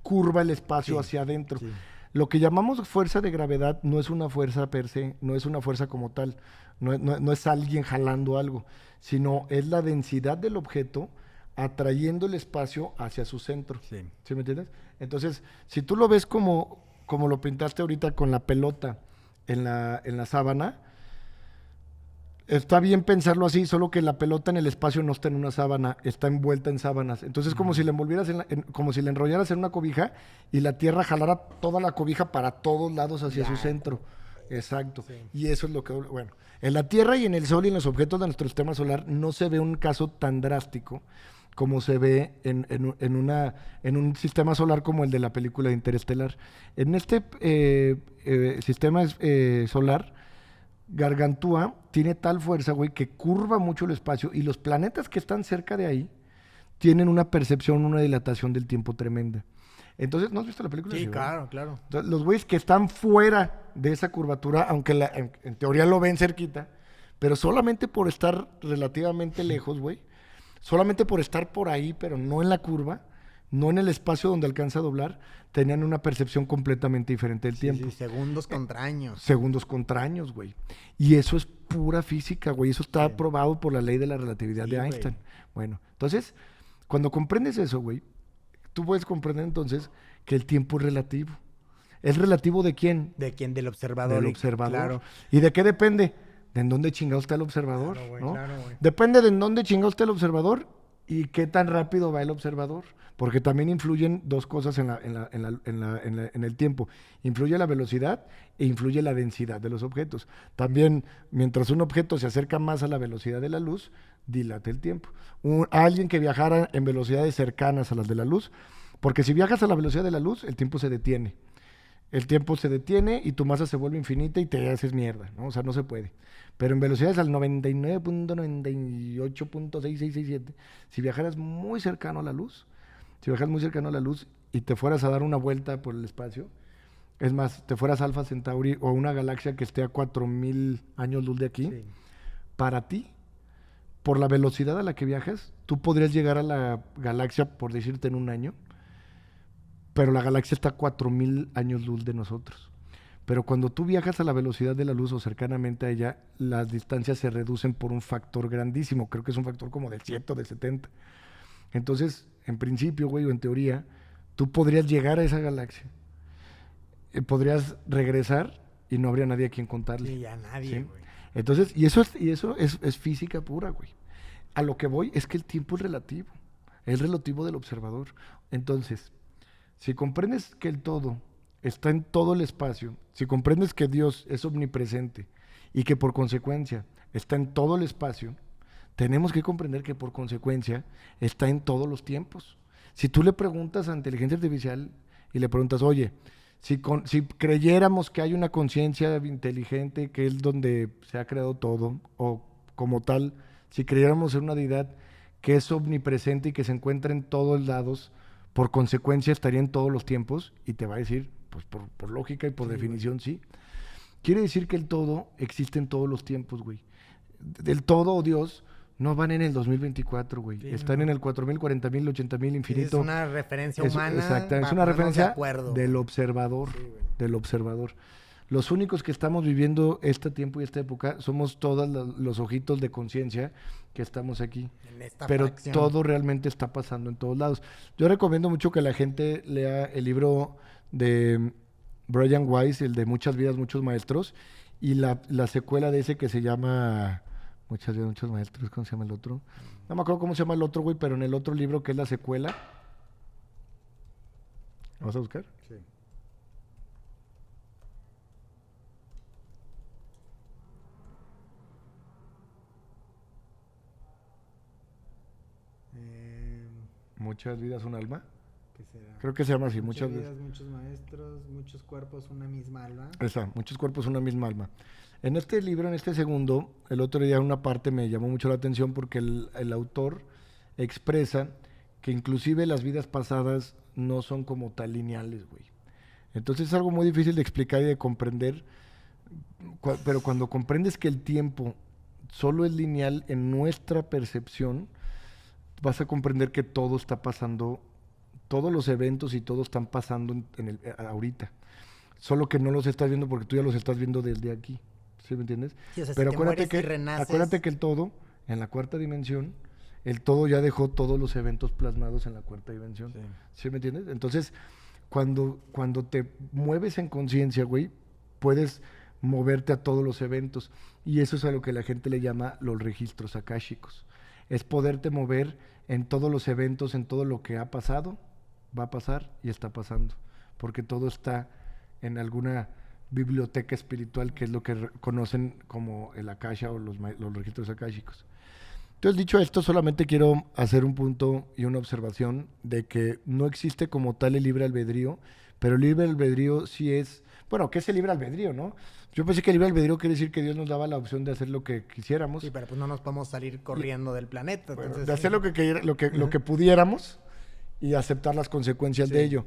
Speaker 2: curva el espacio
Speaker 1: Sí.
Speaker 2: hacia adentro.
Speaker 1: Sí.
Speaker 2: Lo que llamamos fuerza de gravedad no es una fuerza per se, no es una fuerza como tal, no es alguien jalando algo, sino es la densidad del objeto atrayendo el espacio hacia su centro.
Speaker 1: Sí.
Speaker 2: ¿Sí me entiendes? Entonces, si tú lo ves como lo pintaste ahorita con la pelota en la sábana, está bien pensarlo así, solo que la pelota en el espacio no está en una sábana, está envuelta en sábanas. Entonces, como si la envolvieras como si la enrollaras en una cobija y la Tierra jalara toda la cobija para todos lados hacia su centro. Exacto.
Speaker 1: Sí.
Speaker 2: Y eso es lo que, bueno, en la Tierra y en el Sol y en los objetos de nuestro sistema solar no se ve un caso tan drástico como se ve en un sistema solar como el de la película de Interestelar. En este sistema solar, Gargantúa tiene tal fuerza, güey, que curva mucho el espacio y los planetas que están cerca de ahí tienen una percepción, una dilatación del tiempo tremenda. Entonces, ¿no has visto la película?
Speaker 1: Sí,
Speaker 2: ¿verdad?
Speaker 1: claro, claro.
Speaker 2: Entonces, los güeyes que están fuera de esa curvatura, aunque en teoría lo ven cerquita, pero solamente por estar relativamente lejos, güey, solamente por estar por ahí, pero no en la curva, no en el espacio donde alcanza a doblar, tenían una percepción completamente diferente del tiempo.
Speaker 1: Sí, segundos contra años.
Speaker 2: Segundos contra años, güey. Y eso es pura física, güey. Eso está probado por la ley de la relatividad de Einstein. Güey. Bueno, entonces, cuando comprendes eso, güey, tú puedes comprender entonces que el tiempo es relativo. ¿Es relativo de quién?
Speaker 1: ¿De quién? Del observador.
Speaker 2: Del observador.
Speaker 1: Claro.
Speaker 2: ¿Y de qué depende? De en dónde chingado está el observador,
Speaker 1: Claro, güey,
Speaker 2: ¿no?
Speaker 1: claro, güey.
Speaker 2: Depende de en dónde chingado está el observador y qué tan rápido va el observador. Porque también influyen dos cosas en el tiempo. Influye la velocidad e influye la densidad de los objetos. También, mientras un objeto se acerca más a la velocidad de la luz, dilata el tiempo. Alguien que viajara en velocidades cercanas a las de la luz, porque si viajas a la velocidad de la luz, el tiempo se detiene. El tiempo se detiene y tu masa se vuelve infinita y te haces mierda, ¿no? O sea, no se puede. Pero en velocidades al 99.98.6667, si viajaras muy cercano a la luz, si viajas muy cercano a la luz y te fueras a dar una vuelta por el espacio, es más, te fueras a Alpha Centauri o una galaxia que esté a 4000 años luz de aquí, sí. Para ti, por la velocidad a la que viajas, tú podrías llegar a la galaxia, por decirte, en un año, pero la galaxia está a 4000 años luz de nosotros. Pero cuando tú viajas a la velocidad de la luz o cercanamente a ella, las distancias se reducen por un factor grandísimo. Creo que es un factor como de 100 o de 70. Entonces, en principio, güey, o en teoría, tú podrías llegar a esa galaxia. Podrías regresar y no habría nadie a quien contarle.
Speaker 1: Sí, ya nadie, güey.
Speaker 2: ¿Sí? Entonces, y eso es física pura, güey. A lo que voy es que el tiempo es relativo. Es relativo del observador. Entonces, si comprendes que el todo está en todo el espacio, si comprendes que Dios es omnipresente y que por consecuencia está en todo el espacio, tenemos que comprender que por consecuencia está en todos los tiempos. Si tú le preguntas a inteligencia artificial y le preguntas, oye, si creyéramos que hay una conciencia inteligente que es donde se ha creado todo, o como tal, si creyéramos en una deidad que es omnipresente y que se encuentra en todos lados, por consecuencia estaría en todos los tiempos, y te va a decir, pues por lógica y por definición, sí. Quiere decir que el todo existe en todos los tiempos, güey. El todo o Dios no van en el 2024, güey. Sí, están en el 4000, 40000, 80000, infinito.
Speaker 1: Es una referencia humana.
Speaker 2: Exacto, es una referencia del observador. Sí, del observador. Los únicos que estamos viviendo este tiempo y esta época somos todos los ojitos de conciencia que estamos aquí. Pero fracción. Todo realmente está pasando en todos lados. Yo recomiendo mucho que la gente lea el libro de Brian Weiss, el de Muchas vidas, muchos maestros, y la secuela de ese que se llama Muchas vidas, muchos maestros. ¿Cómo se llama el otro? No me acuerdo cómo se llama el otro, güey, pero en el otro libro que es la secuela. ¿Lo vas a buscar?
Speaker 1: Sí.
Speaker 2: Muchas vidas, un alma.
Speaker 1: ¿Qué será?
Speaker 2: Creo que se llama así.
Speaker 1: Muchas vidas, muchos maestros, muchos cuerpos, una misma alma.
Speaker 2: Esa, muchos cuerpos, una misma alma. En este libro, en este segundo, el otro día una parte me llamó mucho la atención porque el autor expresa que inclusive las vidas pasadas no son como tal lineales, güey. Entonces es algo muy difícil de explicar y de comprender, pero cuando comprendes que el tiempo solo es lineal en nuestra percepción, vas a comprender que todo está pasando, todos los eventos y todo están pasando ahorita. solo que no los estás viendo porque tú ya los estás viendo desde aquí. ¿Sí me entiendes?
Speaker 1: Sí, o sea,
Speaker 2: Pero
Speaker 1: si te mueres y renaces...
Speaker 2: acuérdate que el todo, en la cuarta dimensión, el todo ya dejó todos los eventos plasmados en la cuarta dimensión.
Speaker 1: Sí.
Speaker 2: ¿Sí me entiendes? Entonces, cuando te mueves en conciencia, güey, puedes moverte a todos los eventos. Y eso es a lo que la gente le llama los registros akáshicos. Es poderte mover en todos los eventos, en todo lo que ha pasado, va a pasar y está pasando. Porque todo está en alguna biblioteca espiritual, que es lo que conocen como el Akasha o los registros akáshicos. Entonces, dicho esto, solamente quiero hacer un punto y una observación de que no existe como tal el libre albedrío, pero el libre albedrío sí es... Bueno, ¿qué es el libre albedrío, no? Yo pensé que el libre albedrío quiere decir que Dios nos daba la opción de hacer lo que quisiéramos.
Speaker 1: Sí, pero pues no nos podemos salir corriendo del planeta.
Speaker 2: Bueno,
Speaker 1: Entonces,
Speaker 2: de hacer lo que pudiéramos y aceptar las consecuencias de ello.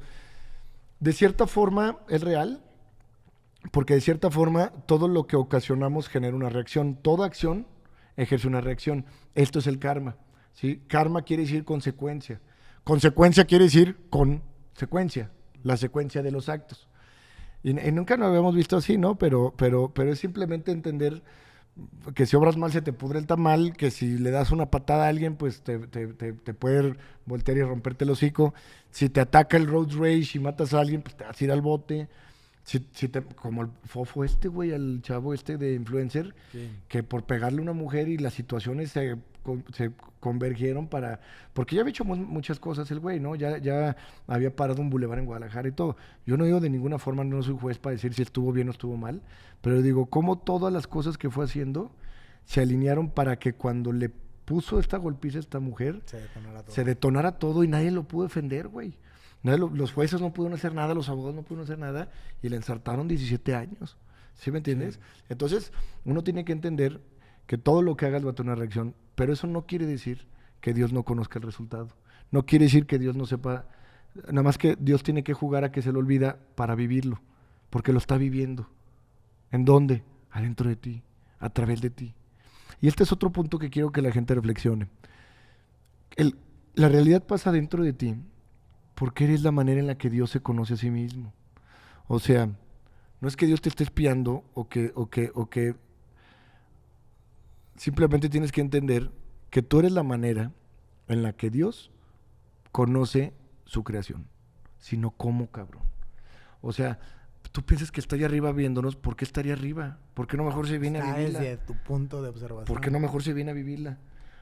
Speaker 2: De cierta forma es real, porque de cierta forma todo lo que ocasionamos genera una reacción. Toda acción ejerce una reacción. Esto es el karma, ¿sí? Karma quiere decir consecuencia. Consecuencia quiere decir consecuencia, la secuencia de los actos. Y nunca lo habíamos visto así, ¿no? Pero es simplemente entender que si obras mal se te pudre el tamal, que si le das una patada a alguien, pues te puede voltear y romperte el hocico. Si te ataca el road rage y matas a alguien, pues te vas a ir al bote. Como el fofo güey, al chavo de influencer, que por pegarle a una mujer y las situaciones se convergieron porque ya había hecho muchas cosas el güey, ¿no? Ya había parado un bulevar en Guadalajara y todo. Yo no digo de ninguna forma, no soy juez para decir si estuvo bien o estuvo mal, pero digo, cómo todas las cosas que fue haciendo se alinearon para que cuando le puso esta golpiza a esta mujer, se detonara todo y nadie lo pudo defender, güey. Los jueces no pudieron hacer nada, los abogados no pudieron hacer nada y le ensartaron 17 años. ¿Sí me entiendes? Sí. Entonces, uno tiene que entender que todo lo que hagas va a tener una reacción, pero eso no quiere decir que Dios no conozca el resultado. No quiere decir que Dios no sepa, nada más que Dios tiene que jugar a que se le olvida para vivirlo, porque lo está viviendo. ¿En dónde? Adentro de ti, a través de ti. Y este es otro punto que quiero que la gente reflexione. La realidad pasa dentro de ti, porque eres la manera en la que Dios se conoce a sí mismo. O sea, no es que Dios te esté espiando o que simplemente tienes que entender que tú eres la manera en la que Dios conoce su creación, sino cómo, cabrón. O sea, tú piensas que está allá arriba viéndonos, ¿por qué estaría arriba? ¿Por qué no mejor se viene a vivirla?
Speaker 1: Desde tu punto de observación.
Speaker 2: ¿Por qué no mejor se viene a vivirla?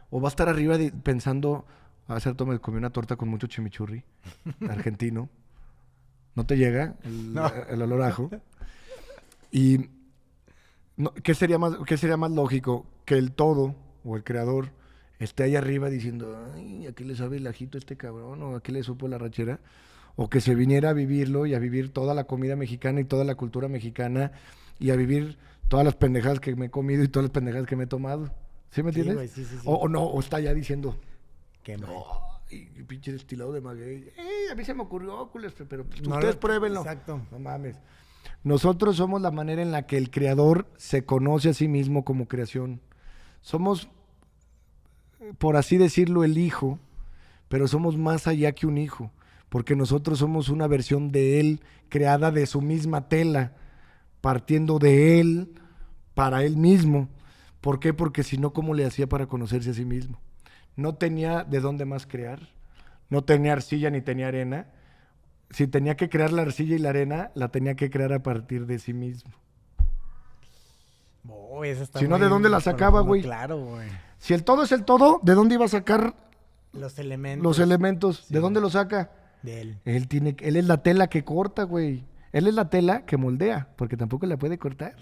Speaker 2: O va a estar arriba pensando... Hace rato me comí una torta con mucho chimichurri argentino. ¿No te llega el olor a ajo? Y ¿qué sería más lógico? Que el todo o el creador esté ahí arriba diciendo, ay, ¿a qué le sabe el ajito a este cabrón? ¿O a qué le supo la rachera? O que se viniera a vivirlo y a vivir toda la comida mexicana y toda la cultura mexicana y a vivir todas las pendejadas que me he comido y todas las pendejadas que me he tomado. ¿Sí me entiendes? Güey, sí. O está ya diciendo... No, y pinche destilado de maguey. A mí se me ocurrió, cules, pero pues, ustedes pruébenlo.
Speaker 1: Exacto.
Speaker 2: No mames. Nosotros somos la manera en la que el creador se conoce a sí mismo como creación. Somos, por así decirlo, el hijo, pero somos más allá que un hijo, porque nosotros somos una versión de él creada de su misma tela, partiendo de él para él mismo. ¿Por qué? Porque si no, ¿cómo le hacía para conocerse a sí mismo? No tenía de dónde más crear, no tenía arcilla ni tenía arena. Si tenía que crear la arcilla y la arena, la tenía que crear a partir de sí mismo. Si no, ¿de dónde la sacaba, güey?
Speaker 1: Claro, güey.
Speaker 2: Si el todo es el todo, ¿de dónde iba a sacar
Speaker 1: los elementos?
Speaker 2: Los elementos, sí. ¿De dónde los saca?
Speaker 1: De él.
Speaker 2: Él es la tela que corta, güey. Él es la tela que moldea, porque tampoco la puede cortar.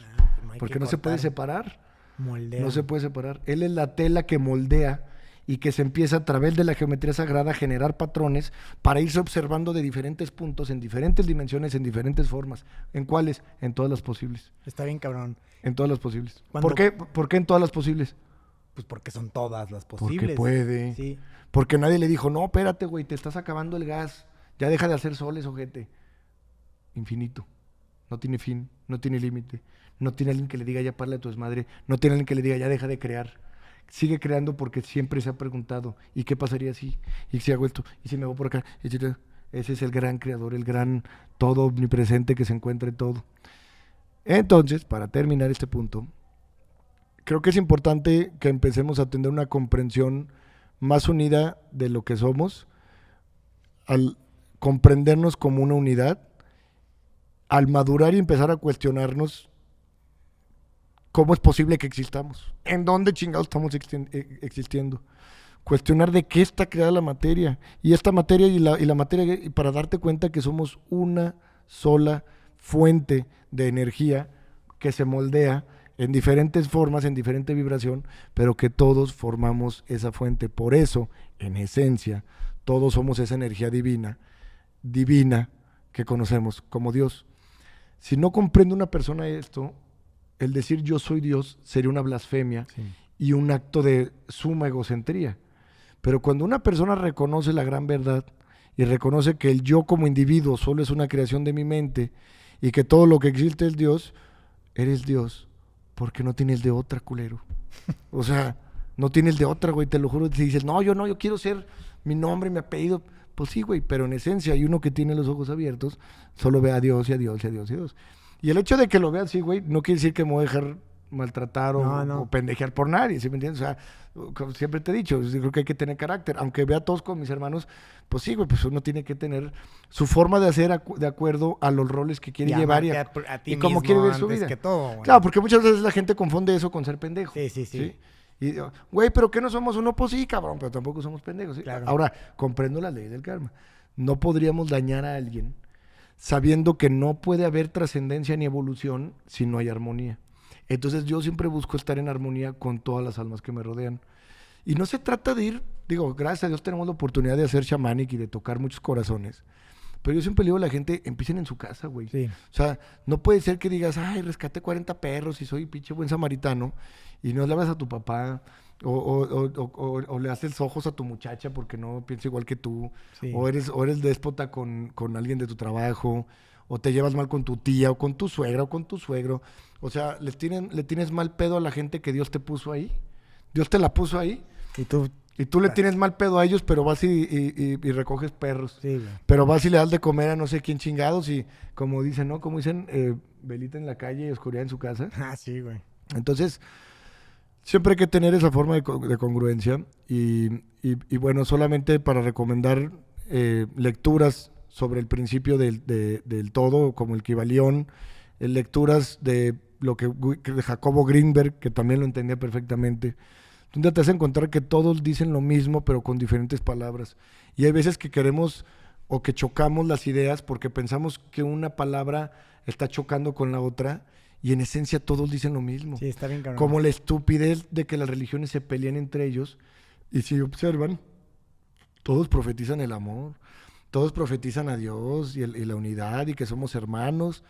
Speaker 2: Porque no se puede separar.
Speaker 1: Moldea.
Speaker 2: No se puede separar. Él es la tela que moldea y que se empieza a través de la geometría sagrada a generar patrones para irse observando de diferentes puntos, en diferentes dimensiones, en diferentes formas. ¿En cuáles? En todas las posibles.
Speaker 1: Está bien, cabrón.
Speaker 2: En todas las posibles. ¿Por qué en todas las posibles?
Speaker 1: Pues porque son todas las posibles.
Speaker 2: Porque puede.
Speaker 1: Sí.
Speaker 2: Porque nadie le dijo, no, espérate, güey, te estás acabando el gas. Ya deja de hacer soles, ojete. Infinito. No tiene fin, no tiene límite. No tiene alguien que le diga, ya parla a tu desmadre. No tiene alguien que le diga, ya deja de crear. Sigue creando porque siempre se ha preguntado, ¿y qué pasaría si? ¿Y si hago esto? ¿Y si me voy por acá? Ese es el gran creador, el gran todo omnipresente que se encuentra en todo. Entonces, para terminar este punto, creo que es importante que empecemos a tener una comprensión más unida de lo que somos, al comprendernos como una unidad, al madurar y empezar a cuestionarnos cómo es posible que existamos, en dónde chingados estamos existiendo. Cuestionar de qué está creada la materia. Y esta materia y la materia, y para darte cuenta que somos una sola fuente de energía que se moldea en diferentes formas, en diferente vibración, pero que todos formamos esa fuente. Por eso, en esencia, todos somos esa energía divina que conocemos como Dios. Si no comprende una persona esto, el decir yo soy Dios sería una blasfemia y un acto de suma egocentría. Pero cuando una persona reconoce la gran verdad y reconoce que el yo como individuo solo es una creación de mi mente y que todo lo que existe es Dios, eres Dios porque no tienes de otra, culero. O sea, no tienes de otra, güey, te lo juro. Si dices, no, yo quiero ser mi nombre, mi apellido. Pues sí, güey, pero en esencia hay uno que tiene los ojos abiertos, solo ve a Dios y a Dios y a Dios y a Dios. Y el hecho de que lo vea así, güey, no quiere decir que me voy a dejar maltratar o pendejear por nadie, ¿sí me entiendes? O sea, como siempre te he dicho, yo creo que hay que tener carácter. Aunque vea a todos con mis hermanos, pues sí, güey, pues uno tiene que tener su forma de hacer de acuerdo a los roles que quiere llevar y cómo quiere ver su vida.
Speaker 1: Todo,
Speaker 2: claro, porque muchas veces la gente confunde eso con ser pendejo.
Speaker 1: Sí.
Speaker 2: Y, güey, ¿pero qué no somos uno? Pues sí, cabrón, pero tampoco somos pendejos. ¿Sí?
Speaker 1: Claro.
Speaker 2: Ahora, comprendo la ley del karma. No podríamos dañar a alguien sabiendo que no puede haber trascendencia ni evolución si no hay armonía. Entonces yo siempre busco estar en armonía con todas las almas que me rodean. Y no se trata de ir, digo, gracias a Dios tenemos la oportunidad de hacer shamanic y de tocar muchos corazones. Pero yo siempre le digo a la gente, empiecen en su casa, güey.
Speaker 1: Sí.
Speaker 2: O sea, no puede ser que digas, ay, rescaté 40 perros y soy pinche buen samaritano, y no le hablas a tu papá, o le haces ojos a tu muchacha porque no piensa igual que tú,
Speaker 1: Sí.
Speaker 2: o eres déspota con alguien de tu trabajo, o te llevas mal con tu tía, o con tu suegra, o con tu suegro. O sea, le tienes mal pedo a la gente que Dios te puso ahí. Dios te la puso ahí. Y tú le tienes mal pedo a ellos, pero vas y recoges perros.
Speaker 1: Sí, güey.
Speaker 2: Pero vas y le das de comer a no sé quién chingados y como dicen, ¿no? Como dicen, velita en la calle y oscuridad en su casa.
Speaker 1: Ah, sí, güey.
Speaker 2: Entonces, siempre hay que tener esa forma de congruencia y bueno, solamente para recomendar lecturas sobre el principio del todo, como el Kybalión, lecturas de de Jacobo Greenberg, que también lo entendía perfectamente, donde te vas a encontrar que todos dicen lo mismo, pero con diferentes palabras. Y hay veces que queremos o que chocamos las ideas porque pensamos que una palabra está chocando con la otra y en esencia todos dicen lo mismo.
Speaker 1: Sí, está bien cabrón.
Speaker 2: Como la estupidez de que las religiones se pelean entre ellos y si observan, todos profetizan el amor, todos profetizan a Dios y la unidad y que somos hermanos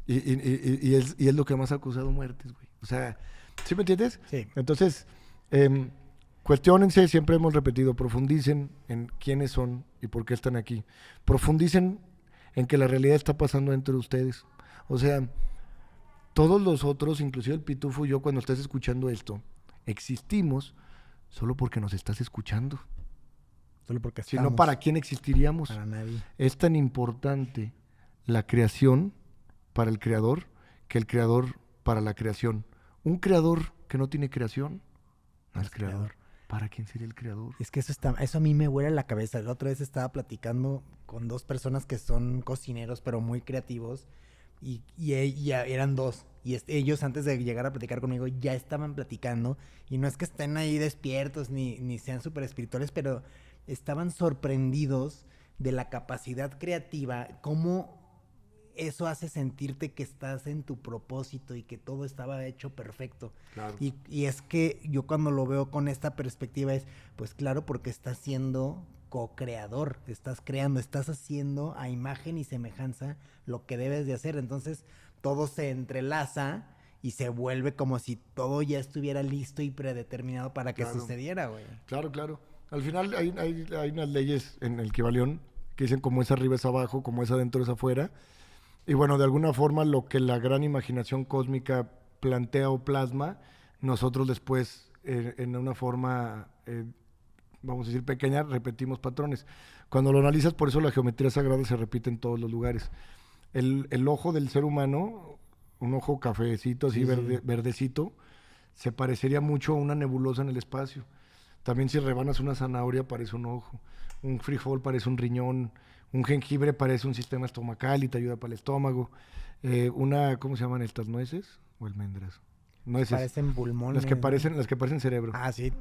Speaker 2: y es lo que más ha causado muertes, güey. O sea, ¿sí me entiendes?
Speaker 1: Sí.
Speaker 2: Entonces, cuestiónense, siempre hemos repetido, profundicen en quiénes son y por qué están aquí. Profundicen en que la realidad está pasando dentro de ustedes. O sea, todos los otros, inclusive el Pitufo y yo, cuando estás escuchando esto, existimos solo porque nos estás escuchando.
Speaker 1: Solo porque
Speaker 2: Si no, ¿para quién existiríamos?
Speaker 1: Para nadie.
Speaker 2: Es tan importante la creación para el creador que el creador para la creación. Un creador que no tiene creación no es creador. ¿Para quién sería el creador?
Speaker 1: Es que eso a mí me vuela la cabeza. La otra vez estaba platicando con dos personas que son cocineros, pero muy creativos. Y eran dos. Y ellos, antes de llegar a platicar conmigo, ya estaban platicando. Y no es que estén ahí despiertos ni sean súper espirituales, pero estaban sorprendidos de la capacidad creativa, cómo eso hace sentirte que estás en tu propósito y que todo estaba hecho perfecto.
Speaker 2: Claro.
Speaker 1: Y es que yo cuando lo veo con esta perspectiva es, pues claro, porque estás siendo co-creador, estás creando, estás haciendo a imagen y semejanza lo que debes de hacer. Entonces todo se entrelaza y se vuelve como si todo ya estuviera listo y predeterminado para que sucediera, güey.
Speaker 2: Claro, claro. Al final hay unas leyes en el Kybalión que dicen como es arriba es abajo, como es adentro es afuera. Y bueno, de alguna forma lo que la gran imaginación cósmica plantea o plasma, nosotros después en una forma vamos a decir, pequeña, repetimos patrones. Cuando lo analizas, por eso la geometría sagrada se repite en todos los lugares. El ojo del ser humano, un ojo cafecito, así verdecito, se parecería mucho a una nebulosa en el espacio. También si rebanas una zanahoria parece un ojo, un frijol parece un riñón, un jengibre parece un sistema estomacal y te ayuda para el estómago. ¿Cómo se llaman estas nueces? ¿O almendras? Nueces.
Speaker 1: Parecen pulmones.
Speaker 2: Las que parecen cerebro.
Speaker 1: Ah, sí,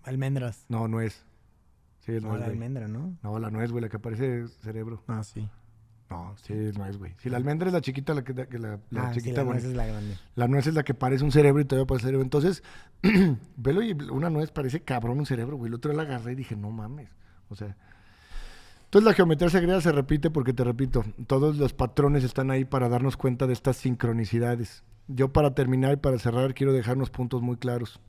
Speaker 1: almendras.
Speaker 2: No, nuez. Sí, es
Speaker 1: No,
Speaker 2: nuez,
Speaker 1: la
Speaker 2: güey.
Speaker 1: almendra, ¿no?
Speaker 2: No, la nuez, güey, la que parece cerebro.
Speaker 1: Ah, sí. No,
Speaker 2: Sí, es nuez, güey. Si la almendra es la chiquita, la
Speaker 1: sí,
Speaker 2: chiquita,
Speaker 1: la
Speaker 2: bueno.
Speaker 1: nuez es la grande.
Speaker 2: La nuez es la que parece un cerebro y todavía parece cerebro. Entonces, velo y una nuez parece cabrón un cerebro, güey. El otro día la agarré y dije, no mames. O sea. Entonces la geometría sagrada se repite porque, te repito, todos los patrones están ahí para darnos cuenta de estas sincronicidades. Yo para terminar y para cerrar quiero dejar unos puntos muy claros.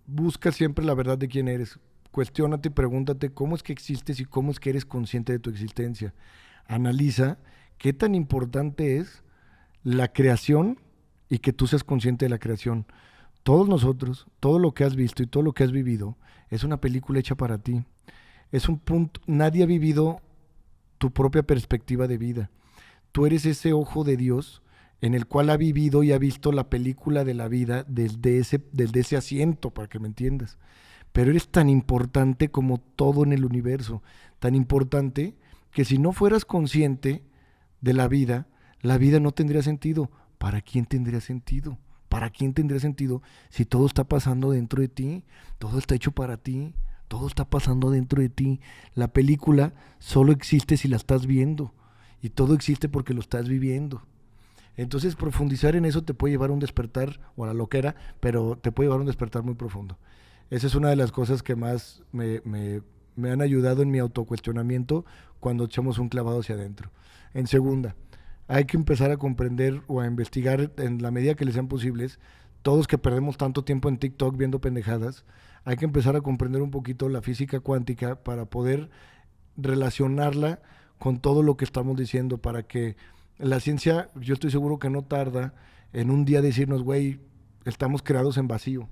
Speaker 2: Busca siempre la verdad de quién eres. Cuestiónate y pregúntate cómo es que existes y cómo es que eres consciente de tu existencia. Analiza qué tan importante es la creación y que tú seas consciente de la creación. Todos nosotros, todo lo que has visto y todo lo que has vivido es una película hecha para ti. Es un punto, nadie ha vivido tu propia perspectiva de vida. Tú eres ese ojo de Dios en el cual ha vivido y ha visto la película de la vida desde ese asiento, para que me entiendas. Pero eres tan importante como todo en el universo, tan importante que si no fueras consciente de la vida no tendría sentido. ¿Para quién tendría sentido? ¿Para quién tendría sentido si todo está pasando dentro de ti? Todo está hecho para ti, todo está pasando dentro de ti. La película solo existe si la estás viendo y todo existe porque lo estás viviendo. Entonces profundizar en eso te puede llevar a un despertar o a la loquera, pero te puede llevar a un despertar muy profundo. Esa es una de las cosas que más me han ayudado en mi autocuestionamiento cuando echamos un clavado hacia adentro. En segunda, hay que empezar a comprender o a investigar en la medida que les sean posibles, todos que perdemos tanto tiempo en TikTok viendo pendejadas, hay que empezar a comprender un poquito la física cuántica para poder relacionarla con todo lo que estamos diciendo, para que la ciencia, yo estoy seguro que no tarda en un día decirnos, güey, estamos creados en vacío.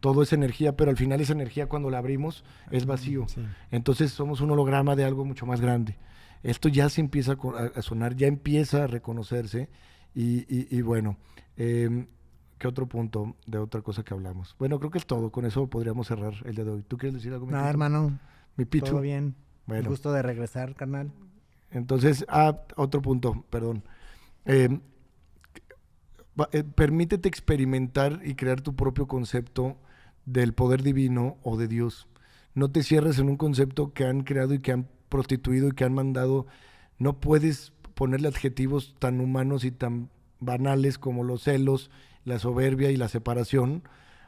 Speaker 2: Todo es energía, pero al final esa energía cuando la abrimos es vacío. Sí. Entonces somos un holograma de algo mucho más grande. Esto ya se empieza a sonar, ya empieza a reconocerse y bueno, ¿qué otro punto de otra cosa que hablamos? Bueno, creo que es todo, con eso podríamos cerrar el día de hoy. ¿Tú quieres decir algo?
Speaker 1: Nada, hermano,
Speaker 2: mi Pichu.
Speaker 1: Todo bien,
Speaker 2: bueno.
Speaker 1: Un gusto de regresar, carnal.
Speaker 2: Entonces, otro punto, perdón. Permítete experimentar y crear tu propio concepto del poder divino o de Dios. No te cierres en un concepto que han creado y que han prostituido y que han mandado. No puedes ponerle adjetivos tan humanos y tan banales como los celos, la soberbia y la separación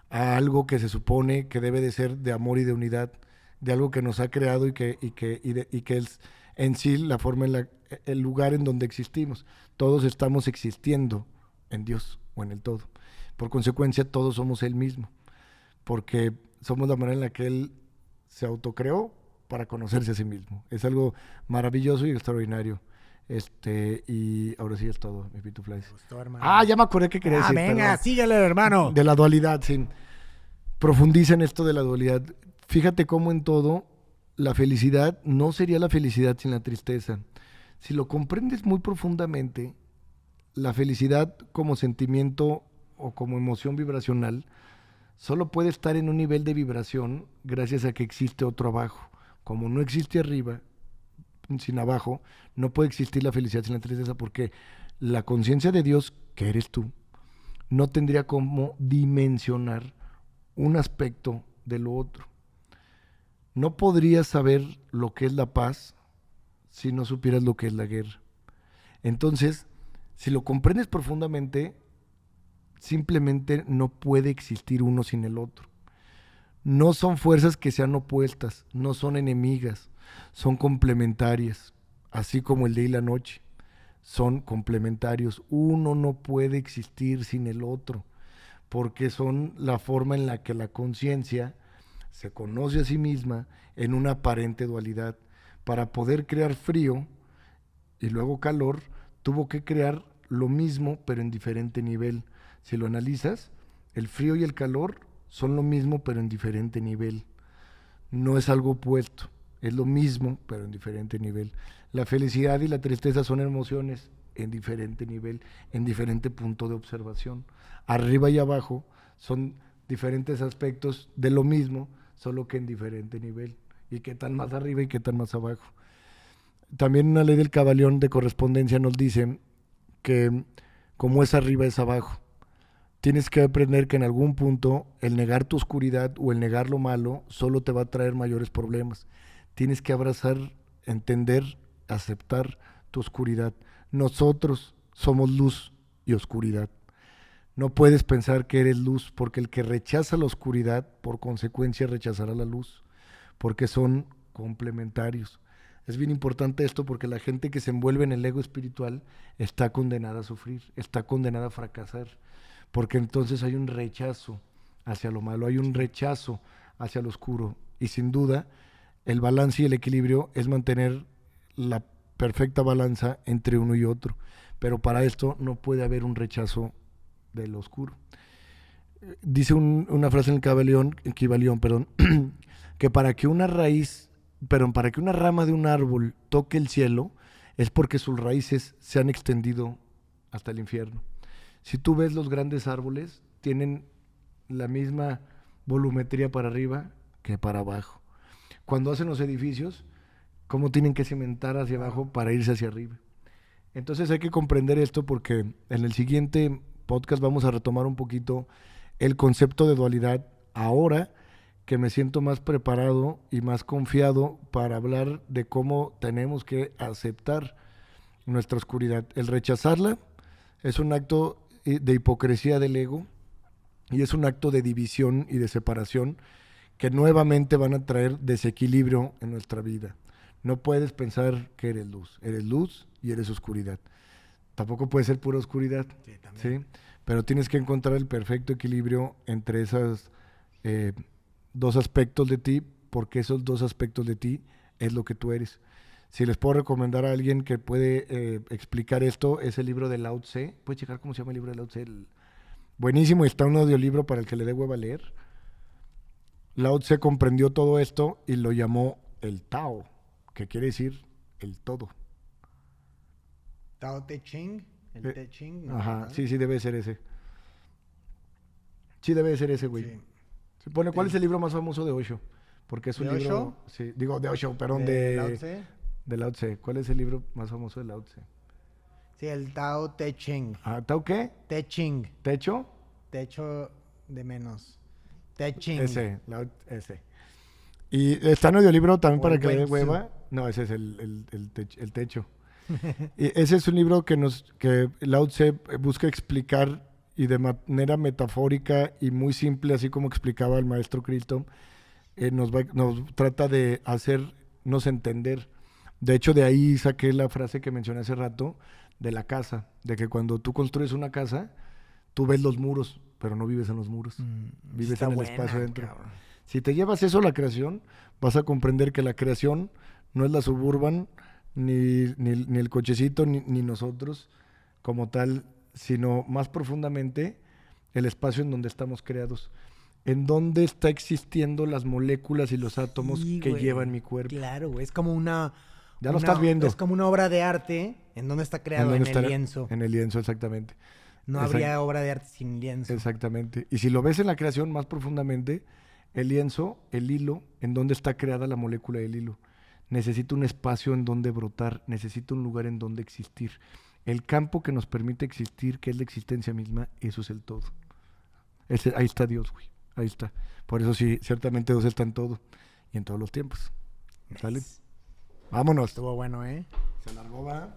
Speaker 2: a algo que se supone que debe de ser de amor y de unidad, de algo que nos ha creado y que es en sí la forma, el lugar en donde existimos. Todos estamos existiendo en Dios o en el todo. Por consecuencia, todos somos Él mismo, porque somos la manera en la que Él se autocreó para conocerse a sí mismo. Es algo maravilloso y extraordinario. Y ahora sí es todo, mi Pituflies. Ya me acordé que quería decir.
Speaker 1: Venga, perdón. Síguele, hermano.
Speaker 2: De la dualidad, sí. Profundiza en esto de la dualidad. Fíjate cómo en todo la felicidad no sería la felicidad sin la tristeza. Si lo comprendes muy profundamente, la felicidad como sentimiento o como emoción vibracional solo puede estar en un nivel de vibración gracias a que existe otro abajo. Como no existe arriba sin abajo, no puede existir la felicidad sin la tristeza, porque la conciencia de Dios, que eres tú, no tendría cómo dimensionar un aspecto de lo otro. No podrías saber lo que es la paz si no supieras lo que es la guerra. Entonces, si lo comprendes profundamente, simplemente no puede existir uno sin el otro. No son fuerzas que sean opuestas, no son enemigas, son complementarias, así como el día y la noche, son complementarios. Uno no puede existir sin el otro, porque son la forma en la que la conciencia se conoce a sí misma en una aparente dualidad. Para poder crear frío y luego calor, tuvo que crear lo mismo, pero en diferente nivel. Si lo analizas, el frío y el calor son lo mismo pero en diferente nivel. No es algo opuesto, es lo mismo pero en diferente nivel. La felicidad y la tristeza son emociones en diferente nivel, en diferente punto de observación. Arriba y abajo son diferentes aspectos de lo mismo, solo que en diferente nivel. Y qué tan más arriba y qué tan más abajo. También una ley del Kybalión de correspondencia nos dice que como es arriba es abajo. Tienes que aprender que en algún punto el negar tu oscuridad o el negar lo malo solo te va a traer mayores problemas. Tienes que abrazar, entender, aceptar tu oscuridad. Nosotros somos luz y oscuridad. No puedes pensar que eres luz, porque el que rechaza la oscuridad, por consecuencia rechazará la luz, porque son complementarios. Es bien importante esto porque la gente que se envuelve en el ego espiritual está condenada a sufrir, está condenada a fracasar, porque entonces hay un rechazo hacia lo malo, hay un rechazo hacia lo oscuro. Y sin duda, el balance y el equilibrio es mantener la perfecta balanza entre uno y otro. Pero para esto no puede haber un rechazo del oscuro. Dice una frase en el Kybalión, que para que una rama de un árbol toque el cielo, es porque sus raíces se han extendido hasta el infierno. Si tú ves los grandes árboles, tienen la misma volumetría para arriba que para abajo. Cuando hacen los edificios, ¿cómo tienen que cimentar hacia abajo para irse hacia arriba? Entonces hay que comprender esto porque en el siguiente podcast vamos a retomar un poquito el concepto de dualidad, ahora que me siento más preparado y más confiado para hablar de cómo tenemos que aceptar nuestra oscuridad. El rechazarla es un acto de hipocresía del ego y es un acto de división y de separación que nuevamente van a traer desequilibrio en nuestra vida. No puedes pensar que eres luz y eres oscuridad. Tampoco puede ser pura oscuridad, ¿sí? Pero tienes que encontrar el perfecto equilibrio entre esos dos aspectos de ti, porque esos dos aspectos de ti es lo que tú eres. Si les puedo recomendar a alguien que puede explicar esto, es el libro de Lao Tse. ¿Puedes checar cómo se llama el libro de Lao Tse? Buenísimo, está un audiolibro para el que le dé hueva a leer. Lao Tse comprendió todo esto y lo llamó el Tao, que quiere decir el todo.
Speaker 1: Tao Te Ching, el Te Ching.
Speaker 2: No, ajá, sí, debe ser ese. Sí, debe ser ese, güey. Sí. Se pone, ¿cuál es el libro más famoso de Osho? Porque es un libro...
Speaker 1: Osho?
Speaker 2: Sí, digo, de Osho, perdón,
Speaker 1: ¿De Lao Tse?
Speaker 2: De Lao Tse. ¿Cuál es el libro más famoso de Lao Tse?
Speaker 1: Sí, el Tao Te Ching.
Speaker 2: Ah, ¿Tao qué?
Speaker 1: Te Ching.
Speaker 2: ¿Techo?
Speaker 1: Techo de menos. Te Ching.
Speaker 2: Ese. Y está en audiolibro también
Speaker 1: O
Speaker 2: para
Speaker 1: el
Speaker 2: que le dé
Speaker 1: Wen Tzu.
Speaker 2: hueva. No, ese es el techo. Y ese es un libro que Lao Tse busca explicar y de manera metafórica y muy simple, así como explicaba el maestro Cristo, nos trata de hacernos entender. De hecho, de ahí saqué la frase que mencioné hace rato de la casa, de que cuando tú construyes una casa, tú ves los muros, pero no vives en los muros, vives en el espacio dentro. Cabrón. Si te llevas eso a la creación, vas a comprender que la creación no es la Suburban, ni el cochecito, ni nosotros como tal, sino más profundamente el espacio en donde estamos creados, en donde está existiendo las moléculas y los átomos que llevan mi cuerpo.
Speaker 1: Claro, güey, es como una...
Speaker 2: Ya lo estás viendo.
Speaker 1: Es como una obra de arte en donde está creado, en el lienzo.
Speaker 2: En el lienzo, exactamente.
Speaker 1: No habría obra de arte sin lienzo.
Speaker 2: Exactamente. Y si lo ves en la creación más profundamente, el lienzo, el hilo, en donde está creada la molécula del hilo. Necesita un espacio en donde brotar, necesita un lugar en donde existir. El campo que nos permite existir, que es la existencia misma, eso es el todo. Ahí está Dios, güey. Ahí está. Por eso sí, ciertamente Dios está en todo y en todos los tiempos. ¿Sale? Vámonos.
Speaker 1: Estuvo bueno, ¿eh?
Speaker 2: Se alargó, va.